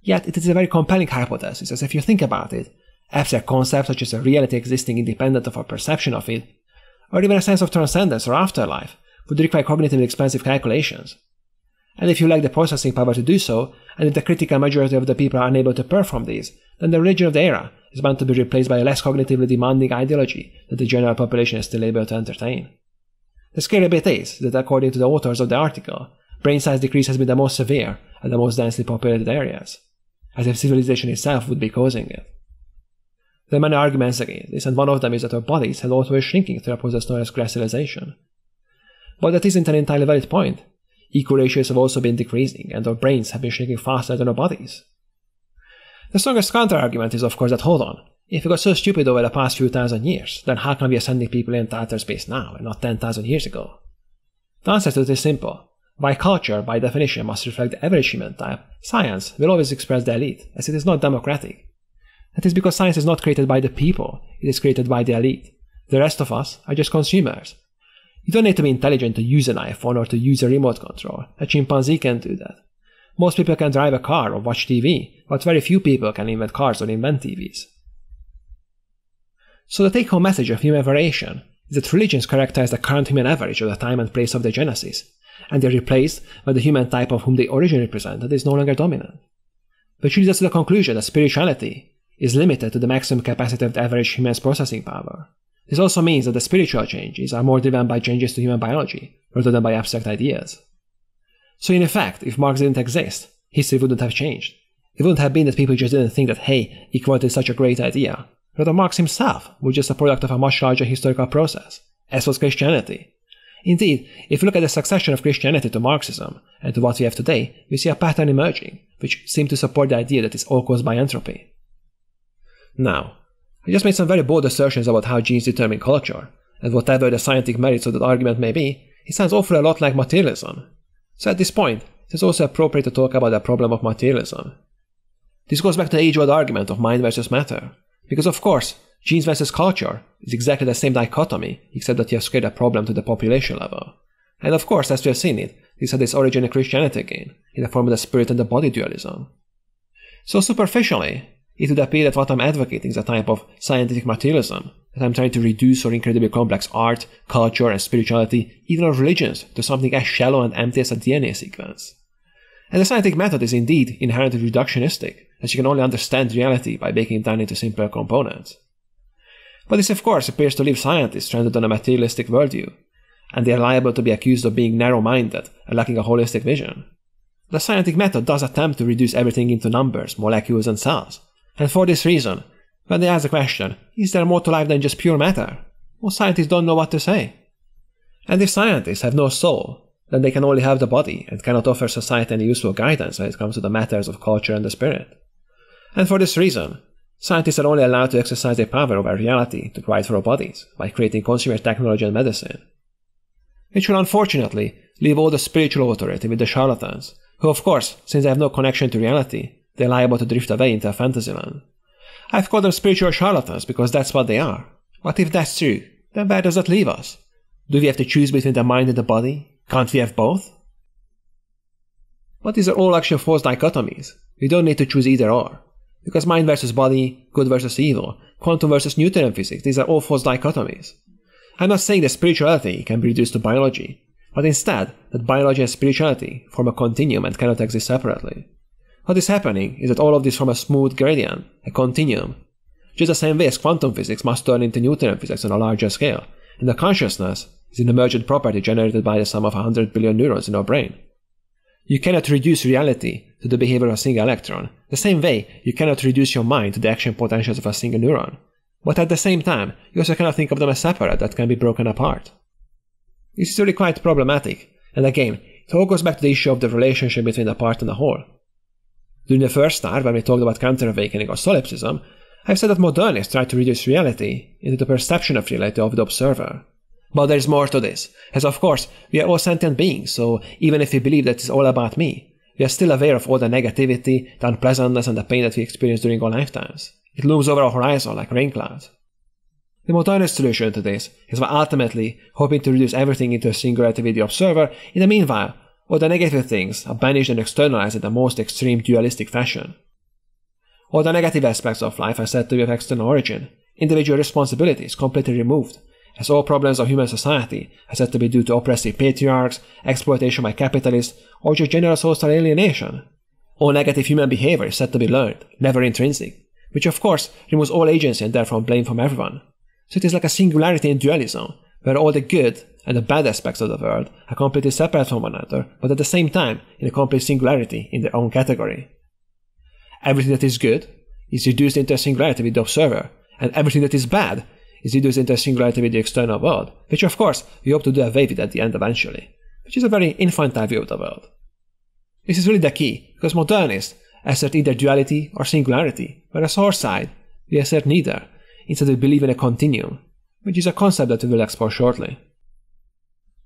Speaker 1: Yet it is a very compelling hypothesis, as if you think about it, abstract concepts such as a reality existing independent of our perception of it, or even a sense of transcendence or afterlife, would require cognitively expensive calculations. And if you lack the processing power to do so, and if the critical majority of the people are unable to perform these, then the religion of the era is bound to be replaced by a less cognitively demanding ideology that the general population is still able to entertain. The scary bit is that according to the authors of the article, brain size decrease has been the most severe at the most densely populated areas, as if civilization itself would be causing it. There are many arguments against this, and one of them is that our bodies have also been shrinking through a process known as crystallization. But that isn't an entirely valid point. EQ ratios have also been decreasing, and our brains have been shrinking faster than our bodies. The strongest counter-argument is, of course, that hold on, if we got so stupid over the past few thousand years, then how come we are sending people into outer space now and not 10,000 years ago? The answer to this is simple. While culture, by definition, must reflect the average human type, science will always express the elite, as it is not democratic. That is because science is not created by the people, it is created by the elite. The rest of us are just consumers. You don't need to be intelligent to use an iPhone or to use a remote control. A chimpanzee can do that. Most people can drive a car or watch TV, but very few people can invent cars or invent TVs. So the take-home message of human variation is that religions characterize the current human average of the time and place of their genesis, and they are replaced by the human type of whom they originally represented is no longer dominant. Which leads us to the conclusion that spirituality is limited to the maximum capacity of the average human's processing power. This also means that the spiritual changes are more driven by changes to human biology, rather than by abstract ideas. So in effect, if Marx didn't exist, history wouldn't have changed. It wouldn't have been that people just didn't think that, hey, equality is such a great idea. Rather, Marx himself was just a product of a much larger historical process, as was Christianity. Indeed, if you look at the succession of Christianity to Marxism, and to what we have today, we see a pattern emerging, which seems to support the idea that it's all caused by entropy. Now, I just made some very bold assertions about how genes determine culture, and whatever the scientific merits of that argument may be, it sounds awfully a lot like materialism. So at this point, it is also appropriate to talk about the problem of materialism. This goes back to the age-old argument of mind versus matter, because of course, genes versus culture is exactly the same dichotomy, except that you have scaled a problem to the population level. And of course, as we have seen it, this had its origin in Christianity again, in the form of the spirit and the body dualism. So superficially, it would appear that what I'm advocating is a type of scientific materialism, that I'm trying to reduce our incredibly complex art, culture, and spirituality, even our religions, to something as shallow and empty as a DNA sequence. And the scientific method is indeed inherently reductionistic, as you can only understand reality by breaking it down into simpler components. But this of course appears to leave scientists stranded on a materialistic worldview, and they are liable to be accused of being narrow-minded and lacking a holistic vision. The scientific method does attempt to reduce everything into numbers, molecules, and cells. And for this reason, when they ask the question, is there more to life than just pure matter? Most scientists don't know what to say. And if scientists have no soul, then they can only have the body and cannot offer society any useful guidance when it comes to the matters of culture and the spirit. And for this reason, scientists are only allowed to exercise their power over reality to provide for our bodies by creating consumer technology and medicine. Which will unfortunately leave all the spiritual authority with the charlatans, who of course, since they have no connection to reality, they are liable to drift away into a fantasyland. I've called them spiritual charlatans because that's what they are. But if that's true, then where does that leave us? Do we have to choose between the mind and the body? Can't we have both? But these are all actual false dichotomies. We don't need to choose either or. Because mind versus body, good versus evil, quantum versus Newtonian physics, these are all false dichotomies. I'm not saying that spirituality can be reduced to biology, but instead that biology and spirituality form a continuum and cannot exist separately. What is happening is that all of this form a smooth gradient, a continuum. Just the same way as quantum physics must turn into Newtonian physics on a larger scale, and the consciousness is an emergent property generated by the sum of 100 billion neurons in our brain. You cannot reduce reality to the behavior of a single electron, the same way you cannot reduce your mind to the action potentials of a single neuron. But at the same time, you also cannot think of them as separate that can be broken apart. This is really quite problematic, and again, it all goes back to the issue of the relationship between the part and the whole. During the first hour, when we talked about counter-awakening or solipsism, I've said that modernists try to reduce reality into the perception of reality of the observer. But there's more to this, as of course, we are all sentient beings, so even if we believe that it's all about me, we are still aware of all the negativity, the unpleasantness, and the pain that we experience during our lifetimes. It looms over our horizon like rain clouds. The modernist solution to this is by ultimately hoping to reduce everything into a singularity with the observer. In the meanwhile, all the negative things are banished and externalized in the most extreme dualistic fashion. All the negative aspects of life are said to be of external origin. Individual responsibility is completely removed, as all problems of human society are said to be due to oppressive patriarchs, exploitation by capitalists, or just general social alienation. All negative human behavior is said to be learned, never intrinsic, which of course removes all agency and therefore blame from everyone. So it is like a singularity in dualism, where all the good and the bad aspects of the world are completely separate from one another, but at the same time in a complete singularity in their own category. Everything that is good is reduced into a singularity with the observer, and everything that is bad is reduced into a singularity with the external world, which of course we hope to do away with at the end eventually, which is a very infantile view of the world. This is really the key, because modernists assert either duality or singularity, whereas our side, we assert neither. Instead we believe in a continuum, which is a concept that we will explore shortly.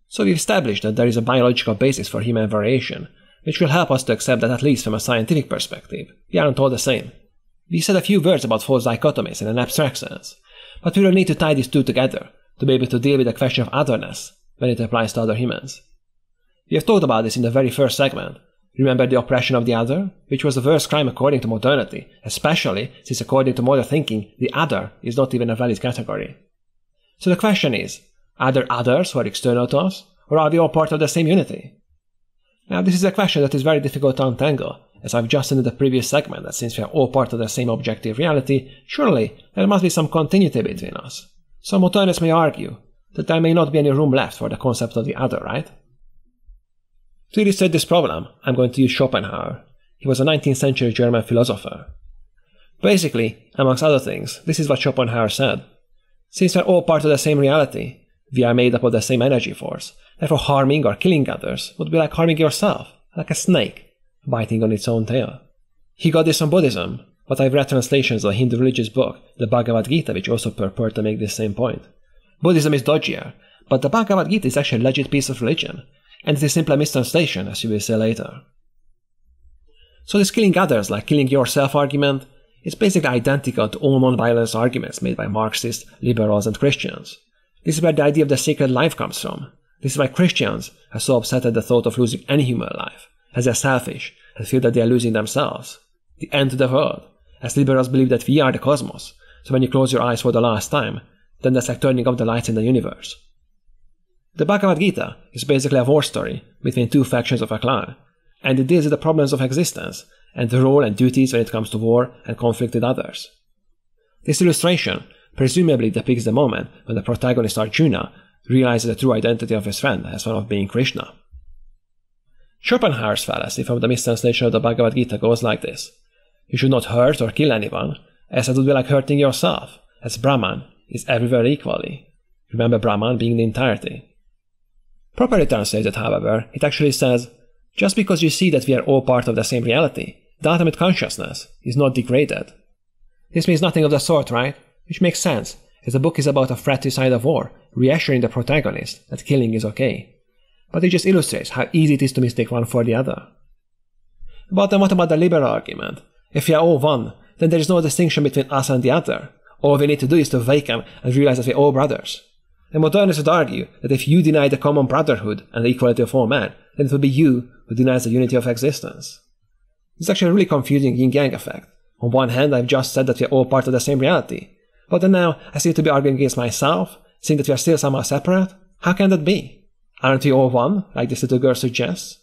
Speaker 1: So we've established that there is a biological basis for human variation, which will help us to accept that at least from a scientific perspective, we aren't all the same. We said a few words about false dichotomies in an abstract sense, but we will need to tie these two together to be able to deal with the question of otherness when it applies to other humans. We have talked about this in the very first segment. Remember the oppression of the other, which was the worst crime according to modernity, especially since according to modern thinking, the other is not even a valid category. So the question is, are there others who are external to us, or are we all part of the same unity? Now this is a question that is very difficult to untangle, as I've just said in the previous segment that since we are all part of the same objective reality, surely there must be some continuity between us. Some modernists may argue that there may not be any room left for the concept of the other, right? To illustrate this problem, I'm going to use Schopenhauer. He was a 19th century German philosopher. Basically, amongst other things, this is what Schopenhauer said. Since we're all part of the same reality, we are made up of the same energy force, therefore harming or killing others would be like harming yourself, like a snake, biting on its own tail. He got this from Buddhism, but I've read translations of a Hindu religious book, the Bhagavad Gita, which also purport to make this same point. Buddhism is dodgier, but the Bhagavad Gita is actually a legit piece of religion, and it is simply a mistranslation, as you will see later. So this killing others like killing yourself argument is basically identical to all non-violence arguments made by Marxists, liberals, and Christians. This is where the idea of the sacred life comes from. This is why Christians are so upset at the thought of losing any human life, as they are selfish and feel that they are losing themselves. The end to the world, as liberals believe that we are the cosmos, so when you close your eyes for the last time, then that's like turning off the lights in the universe. The Bhagavad Gita is basically a war story between two factions of a clan, and it deals with the problems of existence and the role and duties when it comes to war and conflict with others. This illustration presumably depicts the moment when the protagonist Arjuna realizes the true identity of his friend as one of being Krishna. Schopenhauer's fallacy from the mistranslation of the Bhagavad Gita goes like this. You should not hurt or kill anyone, as that would be like hurting yourself, as Brahman is everywhere equally. Remember Brahman being the entirety. Properly translated, however, it actually says, just because you see that we are all part of the same reality, the ultimate consciousness is not degraded. This means nothing of the sort, right? Which makes sense, as the book is about a fratricide of war, reassuring the protagonist that killing is okay. But it just illustrates how easy it is to mistake one for the other. But then what about the liberal argument? If we are all one, then there is no distinction between us and the other. All we need to do is to awaken and realize that we are all brothers. The modernists would argue that if you deny the common brotherhood and the equality of all men, then it will be you who denies the unity of existence. It's actually a really confusing yin-yang effect. On one hand, I've just said that we are all part of the same reality. But then now, I seem to be arguing against myself, saying that we are still somehow separate? How can that be? Aren't we all one, like this little girl suggests?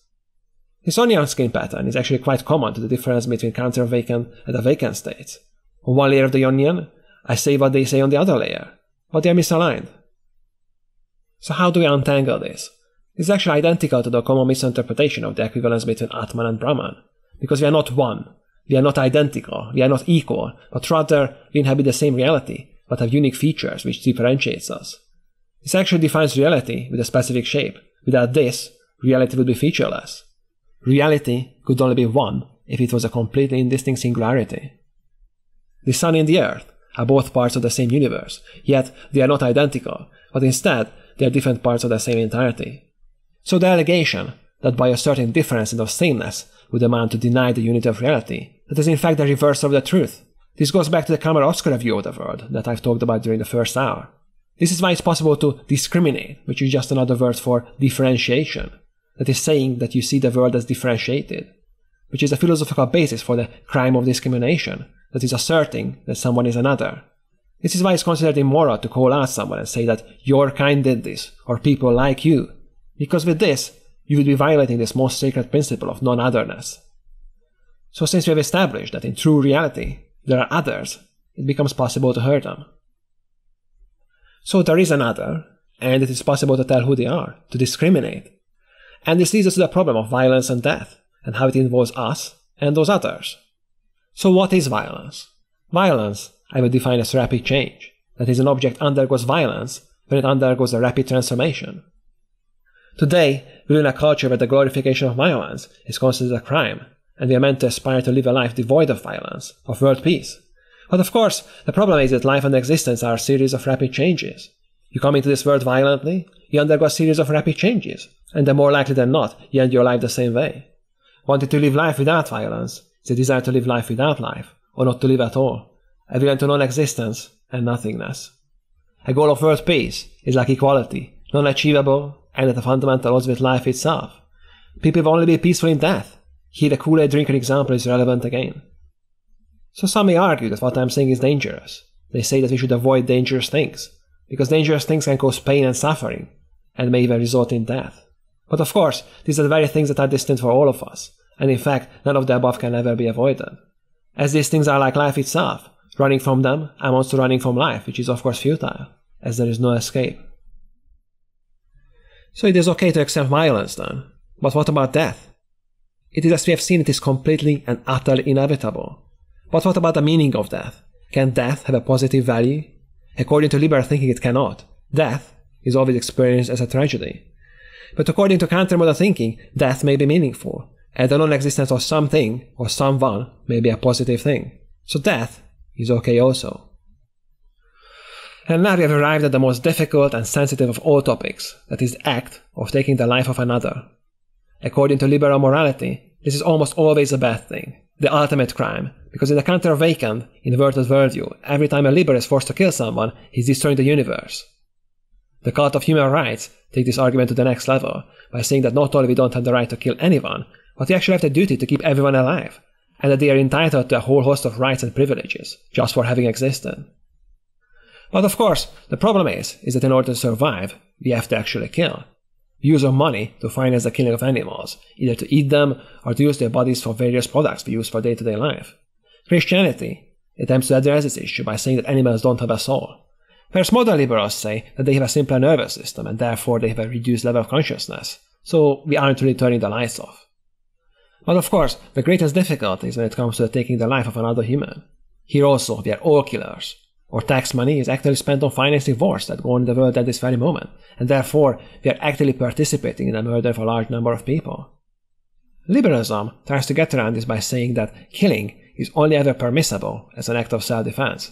Speaker 1: This onion skin pattern is actually quite common to the difference between counter-awakened and awakened states. On one layer of the onion, I say what they say on the other layer, but they are misaligned. So how do we untangle this? This is actually identical to the common misinterpretation of the equivalence between Atman and Brahman, because we are not one, we are not identical, we are not equal, but rather we inhabit the same reality, but have unique features which differentiates us. This actually defines reality with a specific shape. Without this, reality would be featureless. Reality could only be one if it was a completely indistinct singularity. The sun and the earth are both parts of the same universe, yet they are not identical, but instead they are different parts of the same entirety. So the allegation that by asserting difference and of sameness would amount to deny the unity of reality, that is in fact the reverse of the truth. This goes back to the Kamara-Oskara view of the world that I've talked about during the first hour. This is why it's possible to discriminate, which is just another word for differentiation. That is saying that you see the world as differentiated, which is a philosophical basis for the crime of discrimination, that is asserting that someone is another. This is why it's considered immoral to call out someone and say that your kind did this, or people like you, because with this, you would be violating this most sacred principle of non-otherness. So since we have established that in true reality there are others, it becomes possible to hurt them. So there is another, and it is possible to tell who they are, to discriminate. And this leads us to the problem of violence and death, and how it involves us and those others. So what is violence? Violence, I would define as rapid change. That is, an object undergoes violence when it undergoes a rapid transformation. Today, we live in a culture where the glorification of violence is considered a crime, and we are meant to aspire to live a life devoid of violence, of world peace. But of course, the problem is that life and existence are a series of rapid changes. You come into this world violently, you undergo a series of rapid changes, and then more likely than not, you end your life the same way. Wanting to live life without violence is a desire to live life without life, or not to live at all, a will to non-existence and nothingness. A goal of world peace is like equality, non-achievable, and at a fundamental odds with life itself. People will only be peaceful in death. Here the Kool-Aid drinker example is relevant again. So some may argue that what I'm saying is dangerous. They say that we should avoid dangerous things, because dangerous things can cause pain and suffering, and may even result in death. But of course, these are the very things that are distinct for all of us, and in fact, none of the above can ever be avoided. As these things are like life itself, running from them amounts to running from life, which is of course futile, as there is no escape. So it is okay to accept violence then, but what about death? It is, as we have seen, it is completely and utterly inevitable. But what about the meaning of death? Can death have a positive value? According to liberal thinking, it cannot. Death is always experienced as a tragedy. But according to counter-modern thinking, death may be meaningful, and the non-existence of something or someone may be a positive thing. So death is okay also. And now we have arrived at the most difficult and sensitive of all topics, that is the act of taking the life of another. According to liberal morality, this is almost always a bad thing, the ultimate crime, because in the counter of vacant, inverted worldview, every time a liberal is forced to kill someone, he's destroying the universe. The cult of human rights take this argument to the next level by saying that not only we don't have the right to kill anyone, but we actually have the duty to keep everyone alive, and that they are entitled to a whole host of rights and privileges just for having existed. But of course, the problem is that in order to survive, we have to actually kill. We use our money to finance the killing of animals, either to eat them or to use their bodies for various products we use for day-to-day life. Christianity attempts to address this issue by saying that animals don't have a soul. Whereas modern liberals say that they have a simpler nervous system and therefore they have a reduced level of consciousness, so we aren't really turning the lights off. But of course, the greatest difficulty is when it comes to taking the life of another human. Here also, we are all killers. Our tax money is actually spent on financing wars that go on in the world at this very moment, and therefore we are actively participating in the murder of a large number of people. Liberalism tries to get around this by saying that killing is only ever permissible as an act of self-defense.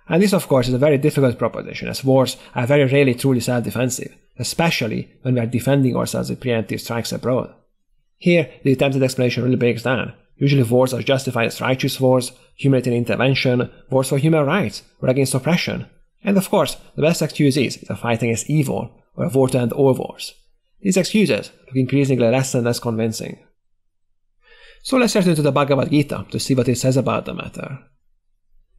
Speaker 1: And this of course is a very difficult proposition, as wars are very rarely truly self-defensive, especially when we are defending ourselves with preemptive strikes abroad. Here, the attempted explanation really breaks down. Usually wars are justified as righteous wars, humanitarian intervention, wars for human rights, or against oppression. And of course, the best excuse is a fight against evil, or a war to end all wars. These excuses look increasingly less and less convincing. So let's turn to the Bhagavad Gita to see what it says about the matter.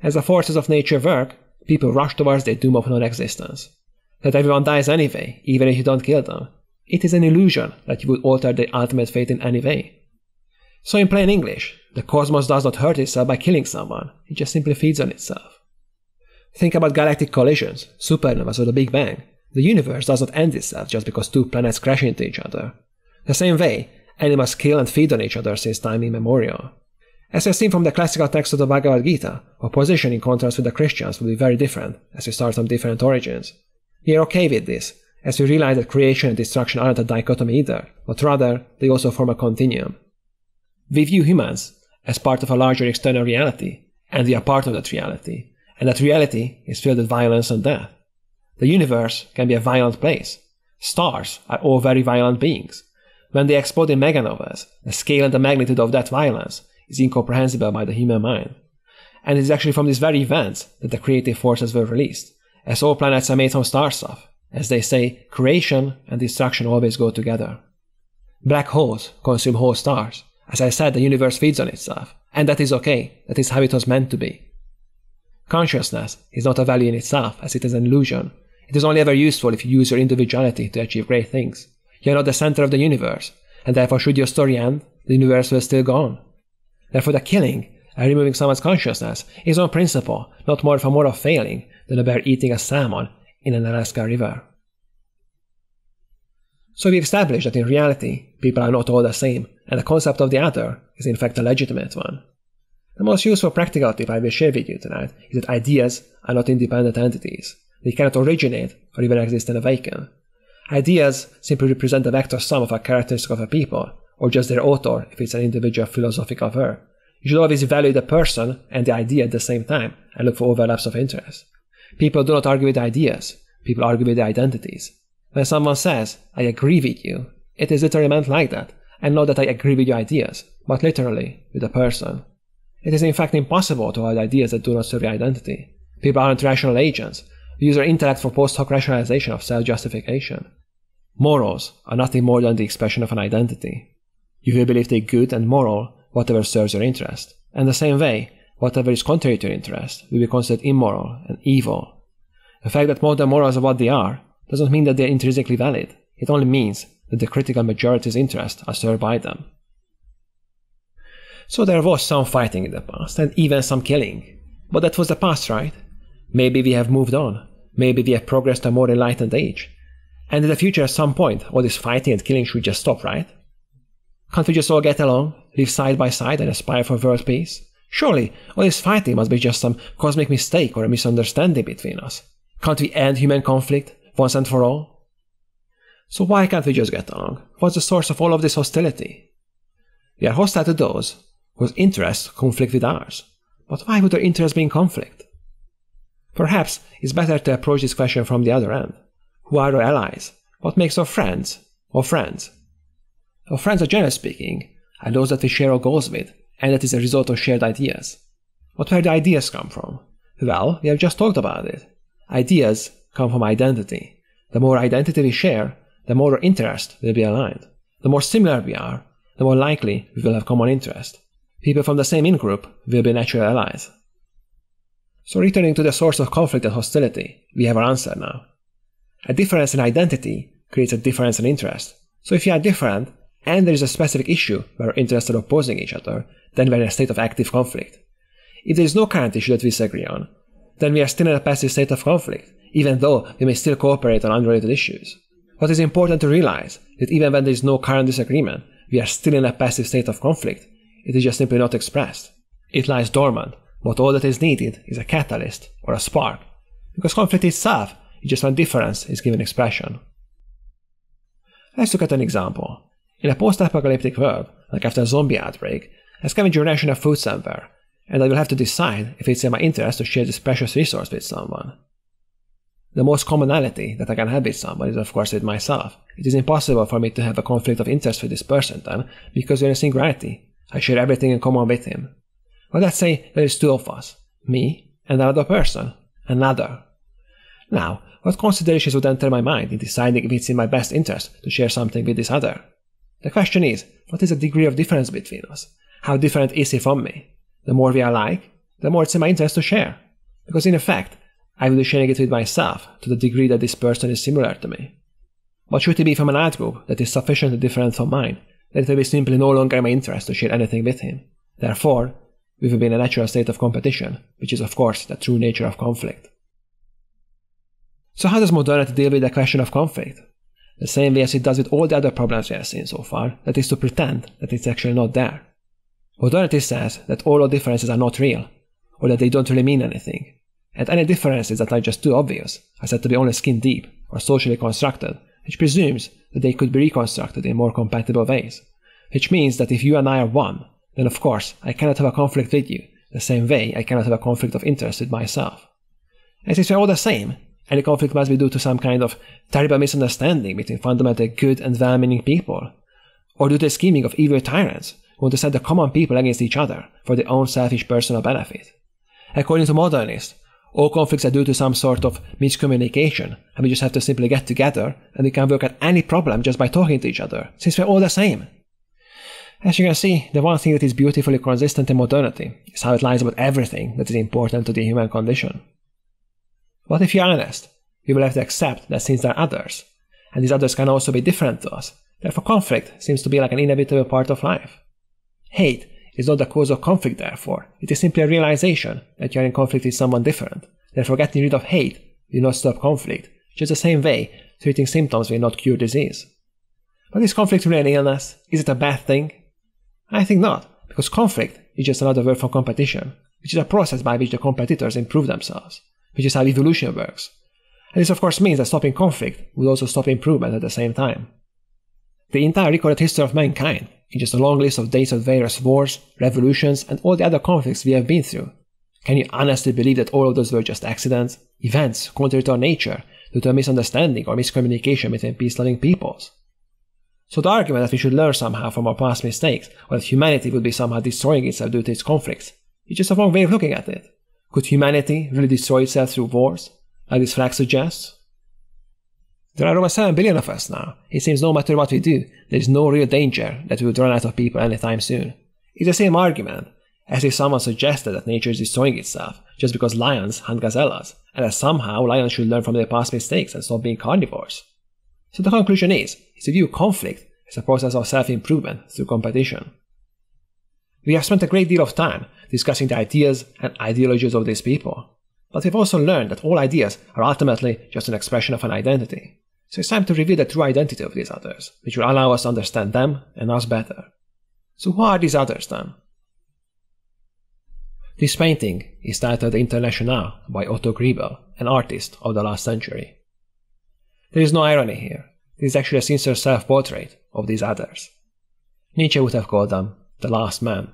Speaker 1: As the forces of nature work, people rush towards their doom of non-existence. That everyone dies anyway, even if you don't kill them. It is an illusion that you would alter their ultimate fate in any way. So in plain English, the cosmos does not hurt itself by killing someone, it just simply feeds on itself. Think about galactic collisions, supernovas or the Big Bang. The universe does not end itself just because two planets crash into each other. The same way, animals kill and feed on each other since time immemorial. As we've seen from the classical text of the Bhagavad Gita, our position in contrast with the Christians will be very different as we start from different origins. We are okay with this, as we realize that creation and destruction aren't a dichotomy either, but rather they also form a continuum. We view humans as part of a larger external reality, and we are part of that reality, and that reality is filled with violence and death. The universe can be a violent place. Stars are all very violent beings. When they explode in meganovas, the scale and the magnitude of that violence is incomprehensible by the human mind. And it is actually from these very events that the creative forces were released, as all planets are made from star stuff. As they say, creation and destruction always go together. Black holes consume whole stars. As I said, the universe feeds on itself, and that is okay, that is how it was meant to be. Consciousness is not a value in itself, as it is an illusion. It is only ever useful if you use your individuality to achieve great things. You are not the center of the universe, and therefore should your story end, the universe will still go on. Therefore the killing and removing someone's consciousness is on principle not more of a moral failing than a bear eating a salmon in an Alaska river. So we established that in reality, people are not all the same, and the concept of the other is in fact a legitimate one. The most useful practical tip I will share with you tonight is that ideas are not independent entities. They cannot originate or even exist in a vacuum. Ideas simply represent the vector sum of a characteristic of a people, or just their author if it's an individual philosophical verb. You should always value the person and the idea at the same time and look for overlaps of interest. People do not argue with ideas. People argue with their identities. When someone says, I agree with you, it is literally meant like that, and not that I agree with your ideas, but literally with the person. It is in fact impossible to avoid ideas that do not serve your identity. People aren't rational agents. We use our intellect for post hoc rationalization of self-justification. Morals are nothing more than the expression of an identity. You will believe they good and moral whatever serves your interest, and the same way, whatever is contrary to your interest will be considered immoral and evil. The fact that modern morals are what they are doesn't mean that they are intrinsically valid. It only means that the critical majority's interests are served by them. So there was some fighting in the past, and even some killing. But that was the past, right? Maybe we have moved on. Maybe we have progressed to a more enlightened age. And in the future at some point, all this fighting and killing should just stop, right? Can't we just all get along, live side by side and aspire for world peace? Surely, all this fighting must be just some cosmic mistake or a misunderstanding between us. Can't we end human conflict once and for all? So why can't we just get along? What's the source of all of this hostility? We are hostile to those whose interests conflict with ours. But why would their interests be in conflict? Perhaps it's better to approach this question from the other end. Who are our allies? What makes our friends? Our friends, generally speaking, are those that we share our goals with, and that is a result of shared ideas. But where do ideas come from? Well, we have just talked about it. Ideas come from identity. The more identity we share, the more our interest will be aligned. The more similar we are, the more likely we will have common interest. People from the same in-group will be natural allies. So returning to the source of conflict and hostility, we have our answer now. A difference in identity creates a difference in interest. So if you are different, and there is a specific issue where our interests are opposing each other, then we are in a state of active conflict. If there is no current issue that we disagree on, then we are still in a passive state of conflict, even though we may still cooperate on unrelated issues. What is important to realize that even when there is no current disagreement, we are still in a passive state of conflict. It is just simply not expressed. It lies dormant, but all that is needed is a catalyst or a spark, because conflict itself is just when difference is given expression. Let's look at an example. In a post-apocalyptic world, like after a zombie outbreak, I scavenge a ration of food somewhere, and I will have to decide if it's in my interest to share this precious resource with someone. The most commonality that I can have with someone is of course with myself. It is impossible for me to have a conflict of interest with this person then, because we are in singularity. I share everything in common with him. But let's say there is two of us, me and another person, another. Now, what considerations would enter my mind in deciding if it's in my best interest to share something with this other? The question is, what is the degree of difference between us? How different is he from me? The more we are alike, the more it's in my interest to share. Because in effect, I will be sharing it with myself to the degree that this person is similar to me. But should he be from an outgroup that is sufficiently different from mine, that it will be simply no longer in my interest to share anything with him. Therefore, we will be in a natural state of competition, which is of course the true nature of conflict. So how does modernity deal with the question of conflict? The same way as it does with all the other problems we have seen so far, that is to pretend that it's actually not there. Modernity says that all our differences are not real, or that they don't really mean anything, and any differences that are just too obvious are said to be only skin deep or socially constructed, which presumes that they could be reconstructed in more compatible ways. Which means that if you and I are one, then of course I cannot have a conflict with you, the same way I cannot have a conflict of interest with myself. And since we are all the same, any conflict must be due to some kind of terrible misunderstanding between fundamentally good and well-meaning people, or due to the scheming of evil tyrants who want to set the common people against each other for their own selfish personal benefit. According to modernists, all conflicts are due to some sort of miscommunication, and we just have to simply get together and we can work at any problem just by talking to each other, since we're all the same. As you can see, the one thing that is beautifully consistent in modernity is how it lies about everything that is important to the human condition. But if you're honest, you will have to accept that since there are others, and these others can also be different to us, therefore conflict seems to be like an inevitable part of life. Hate is not the cause of conflict, therefore. It is simply a realization that you are in conflict with someone different. Therefore, getting rid of hate will not stop conflict, just the same way treating symptoms will not cure disease. But is conflict really an illness? Is it a bad thing? I think not, because conflict is just another word for competition, which is a process by which the competitors improve themselves, which is how evolution works. And this of course means that stopping conflict would also stop improvement at the same time. The entire recorded history of mankind is just a long list of dates of various wars, revolutions, and all the other conflicts we have been through. Can you honestly believe that all of those were just accidents, events contrary to our nature, due to a misunderstanding or miscommunication between peace-loving peoples? So the argument that we should learn somehow from our past mistakes, or that humanity would be somehow destroying itself due to its conflicts, is just a wrong way of looking at it. Could humanity really destroy itself through wars, like this flag suggests? There are over 7 billion of us now. It seems no matter what we do, there is no real danger that we would run out of people anytime soon. It's the same argument as if someone suggested that nature is destroying itself just because lions hunt gazelles, and that somehow lions should learn from their past mistakes and stop being carnivores. So the conclusion is to view conflict as a process of self-improvement through competition. We have spent a great deal of time discussing the ideas and ideologies of these people, but we've also learned that all ideas are ultimately just an expression of an identity. So it's time to reveal the true identity of these others, which will allow us to understand them and us better. So who are these others then? This painting is titled International by Otto Griebel, an artist of the last century. There is no irony here. This is actually a sincere self-portrait of these others. Nietzsche would have called them the last man.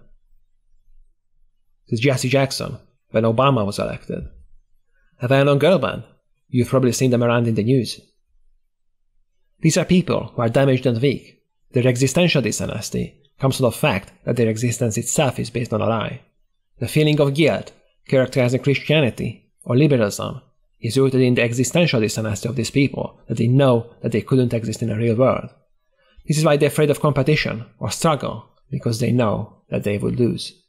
Speaker 1: This is Jesse Jackson, when Obama was elected. A well-known girl band. You've probably seen them around in the news. These are people who are damaged and weak. Their existential dishonesty comes from the fact that their existence itself is based on a lie. The feeling of guilt, characterizing Christianity or liberalism, is rooted in the existential dishonesty of these people, that they know that they couldn't exist in a real world. This is why they're afraid of competition or struggle, because they know that they will lose.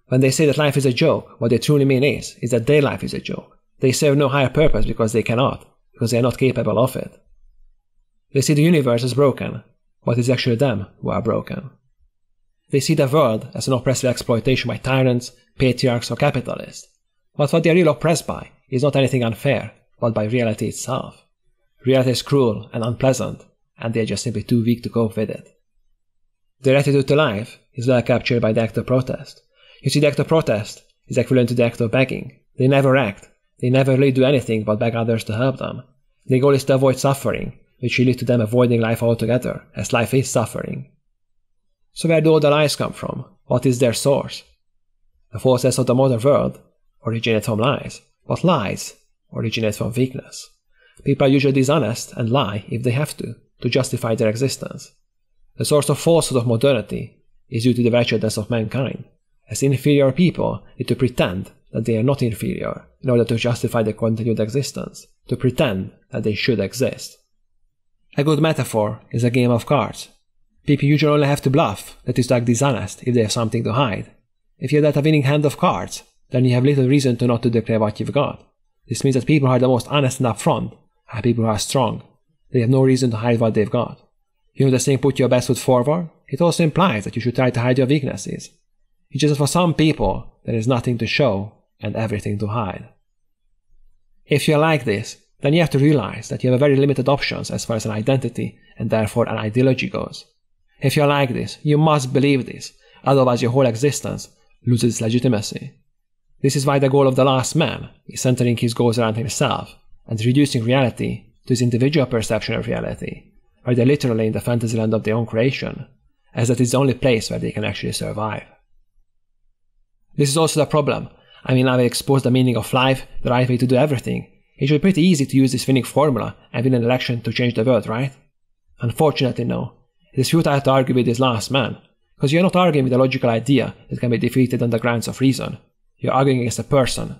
Speaker 1: When they say that life is a joke, what they truly mean is that their life is a joke. They serve no higher purpose because they cannot, because they are not capable of it. They see the universe as broken, but it's actually them who are broken. They see the world as an oppressive exploitation by tyrants, patriarchs, or capitalists. But what they are really oppressed by is not anything unfair, but by reality itself. Reality is cruel and unpleasant, and they are just simply too weak to cope with it. Their attitude to life is well captured by the act of protest. You see, the act of protest is equivalent to the act of begging. They never act. They never really do anything but beg others to help them. Their goal is to avoid suffering, which will lead to them avoiding life altogether, as life is suffering. So where do all the lies come from? What is their source? The forces of the modern world originate from lies, but lies originate from weakness. People are usually dishonest and lie if they have to justify their existence. The source of falsehood of modernity is due to the wretchedness of mankind, as inferior people need to pretend that they are not inferior in order to justify their continued existence, to pretend that they should exist. A good metaphor is a game of cards. People usually only have to bluff, that is to act dishonest, if they have something to hide. If you have that a winning hand of cards, then you have little reason to not to declare what you've got. This means that people who are the most honest and upfront are people who are strong. They have no reason to hide what they've got. You know the saying, put your best foot forward? It also implies that you should try to hide your weaknesses. It's just that for some people, there is nothing to show and everything to hide. If you're like this, then you have to realize that you have very limited options as far as an identity and therefore an ideology goes. If you're like this, you must believe this, otherwise your whole existence loses its legitimacy. This is why the goal of the last man is centering his goals around himself and reducing reality to his individual perception of reality, where they're literally in the fantasy land of their own creation, as that is the only place where they can actually survive. This is also the problem. I mean, now we expose the meaning of life, the right way to do everything. It should be pretty easy to use this winning formula and win an election to change the world, right? Unfortunately, no. It is futile to argue with this last man, because you are not arguing with a logical idea that can be defeated on the grounds of reason. You are arguing against a person.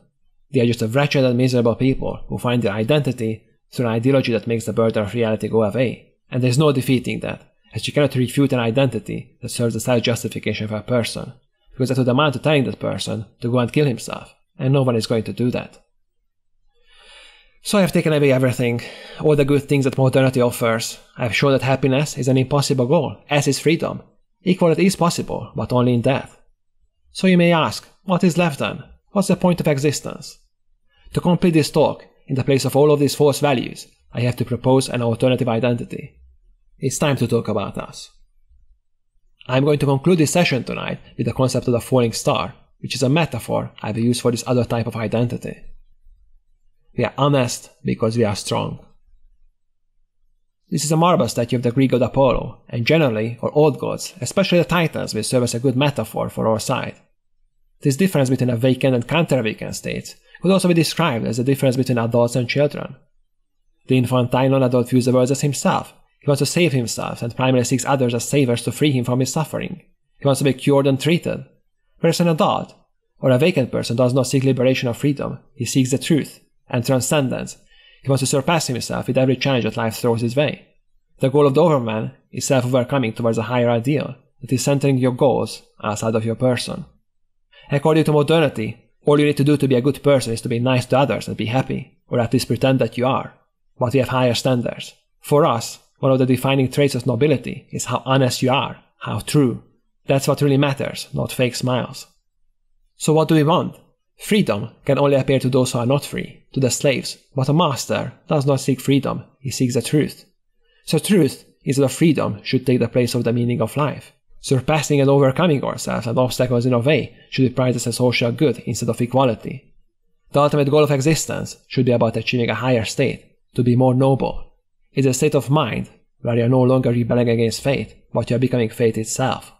Speaker 1: They are just a wretched and miserable people who find their identity through an ideology that makes the burden of reality go away. And there is no defeating that, as you cannot refute an identity that serves as self-justification for a person, because that would amount to telling that person to go and kill himself, and no one is going to do that. So I have taken away everything, all the good things that modernity offers. I have shown that happiness is an impossible goal, as is freedom. Equality is possible, but only in death. So you may ask, what is left then? What's the point of existence? To complete this talk, in the place of all of these false values, I have to propose an alternative identity. It's time to talk about us. I'm going to conclude this session tonight with the concept of the falling star, which is a metaphor I will use for this other type of identity. We are honest because we are strong. This is a marble statue of the Greek god Apollo, and generally, our old gods, especially the Titans, will serve as a good metaphor for our side. This difference between awakened and counter-awakened states could also be described as the difference between adults and children. The infantile non-adult views the world as himself. He wants to save himself and primarily seeks others as savers to free him from his suffering. He wants to be cured and treated. Whereas an adult or awakened person does not seek liberation or freedom. He seeks the truth and transcendence. He wants to surpass himself with every challenge that life throws his way. The goal of the overman is self-overcoming towards a higher ideal that is centering your goals outside of your person. According to modernity, all you need to do to be a good person is to be nice to others and be happy, or at least pretend that you are. But we have higher standards. For us, one of the defining traits of nobility is how honest you are, how true. That's what really matters, not fake smiles. So what do we want? Freedom can only appear to those who are not free, to the slaves, but a master does not seek freedom, he seeks the truth. So truth is that freedom should take the place of the meaning of life. Surpassing and overcoming ourselves and obstacles in our way should be prized as a social good instead of equality. The ultimate goal of existence should be about achieving a higher state, to be more noble. It's a state of mind where you are no longer rebelling against fate, but you are becoming fate itself.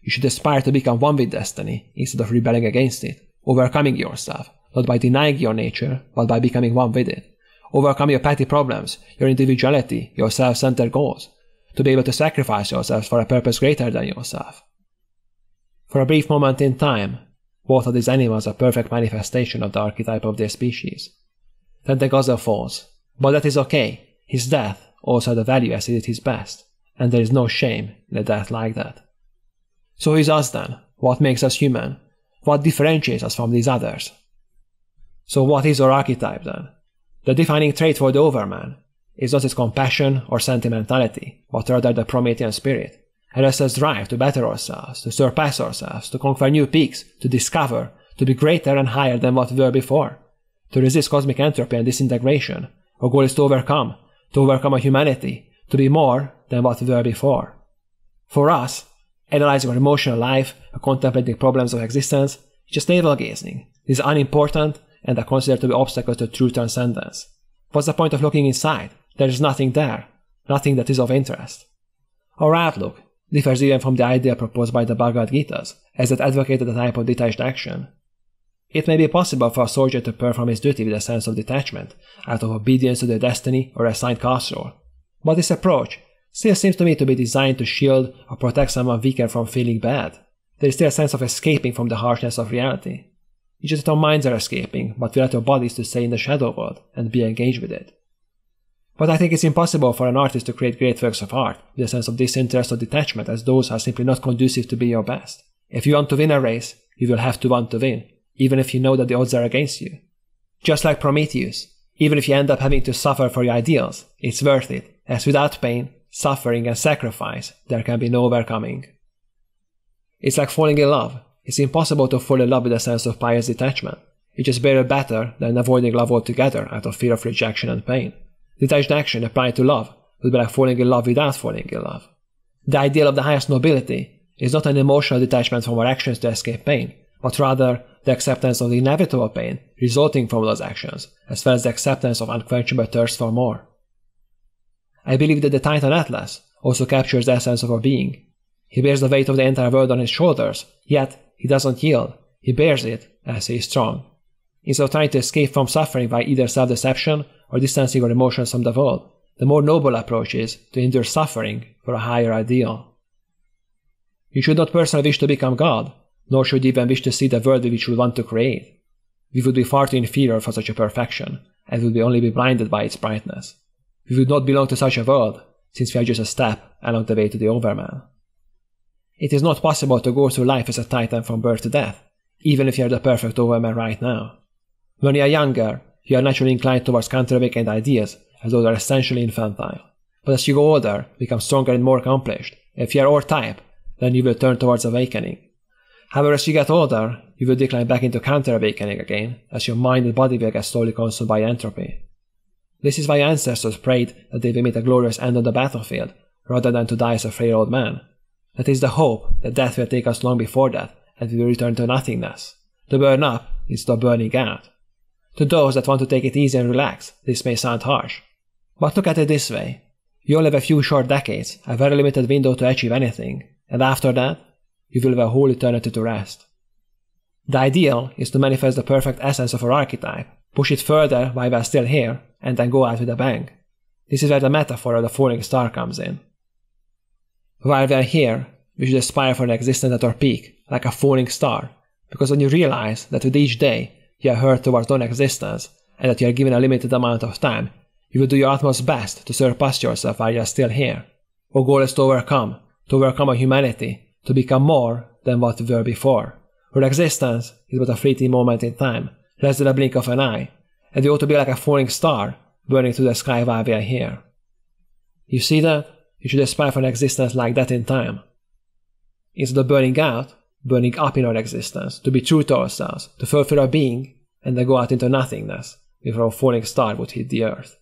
Speaker 1: You should aspire to become one with destiny instead of rebelling against it, overcoming yourself, not by denying your nature, but by becoming one with it. Overcome your petty problems, your individuality, your self-centered goals, to be able to sacrifice yourself for a purpose greater than yourself. For a brief moment in time, both of these animals are perfect manifestation of the archetype of their species. Then the gazelle falls, but that is okay. His death also had a value as he did his best, and there is no shame in a death like that. So who is us then? What makes us human? What differentiates us from these others? So what is our archetype then? The defining trait for the overman is not its compassion or sentimentality, but rather the Promethean spirit, a restless drive to better ourselves, to surpass ourselves, to conquer new peaks, to discover, to be greater and higher than what we were before, to resist cosmic entropy and disintegration. Our goal is to overcome our humanity, to be more than what we were before. For us, analyzing our emotional life or contemplating problems of existence is just navel-gazing. This is unimportant and are considered to be obstacles to true transcendence. What's the point of looking inside? There is nothing there, nothing that is of interest. Our outlook differs even from the idea proposed by the Bhagavad Gita, as it advocated a type of detached action. It may be possible for a soldier to perform his duty with a sense of detachment, out of obedience to their destiny or assigned caste role. But this approach still seems to me to be designed to shield or protect someone weaker from feeling bad. There is still a sense of escaping from the harshness of reality. It's just that our minds are escaping, but we let our bodies to stay in the shadow world and be engaged with it. But I think it's impossible for an artist to create great works of art with a sense of disinterest or detachment, as those are simply not conducive to be your best. If you want to win a race, you will have to want to win, even if you know that the odds are against you. Just like Prometheus, even if you end up having to suffer for your ideals, it's worth it, as without pain, suffering and sacrifice, there can be no overcoming. It's like falling in love. It's impossible to fall in love with a sense of pious detachment. It's just barely better than avoiding love altogether out of fear of rejection and pain. Detached action applied to love would be like falling in love without falling in love. The ideal of the highest nobility is not an emotional detachment from our actions to escape pain, but rather the acceptance of the inevitable pain resulting from those actions, as well as the acceptance of unquenchable thirst for more. I believe that the Titan Atlas also captures the essence of our being. He bears the weight of the entire world on his shoulders, yet he doesn't yield. He bears it as he is strong. Instead of trying to escape from suffering by either self-deception or distancing our emotions from the world, the more noble approach is to endure suffering for a higher ideal. You should not personally wish to become God, nor should you even wish to see the world which we want to create. We would be far too inferior for such a perfection, and would only be blinded by its brightness. We would not belong to such a world, since we are just a step along the way to the Overman. It is not possible to go through life as a Titan from birth to death, even if you are the perfect Overman right now. When you are younger, you are naturally inclined towards counter-awakened ideas, as those are essentially infantile. But as you go older, become stronger and more accomplished. If you are our type, then you will turn towards awakening. However, as you get older, you will decline back into counter-awakening again, as your mind and body will get slowly consumed by entropy. This is why your ancestors prayed that they will meet a glorious end on the battlefield, rather than to die as a frail old man. That is the hope that death will take us long before that, and we will return to nothingness. To burn up is the burning out. To those that want to take it easy and relax, this may sound harsh. But look at it this way. You only have a few short decades, a very limited window to achieve anything, and after that, you will have a whole eternity to rest. The ideal is to manifest the perfect essence of our archetype, push it further while we are still here, and then go out with a bang. This is where the metaphor of the falling star comes in. While we are here, we should aspire for an existence at our peak, like a falling star, because when you realize that with each day you are hurled towards non-existence, and that you are given a limited amount of time, you will do your utmost best to surpass yourself while you are still here. Our goal is to overcome our humanity, to become more than what we were before. Our existence is but a fleeting moment in time, less than a blink of an eye, and we ought to be like a falling star, burning through the sky while we are here. You see that? You should aspire for an existence like that in time. Instead of burning out, burning up in our existence, to be true to ourselves, to fulfill our being, and then go out into nothingness, before our falling star would hit the earth.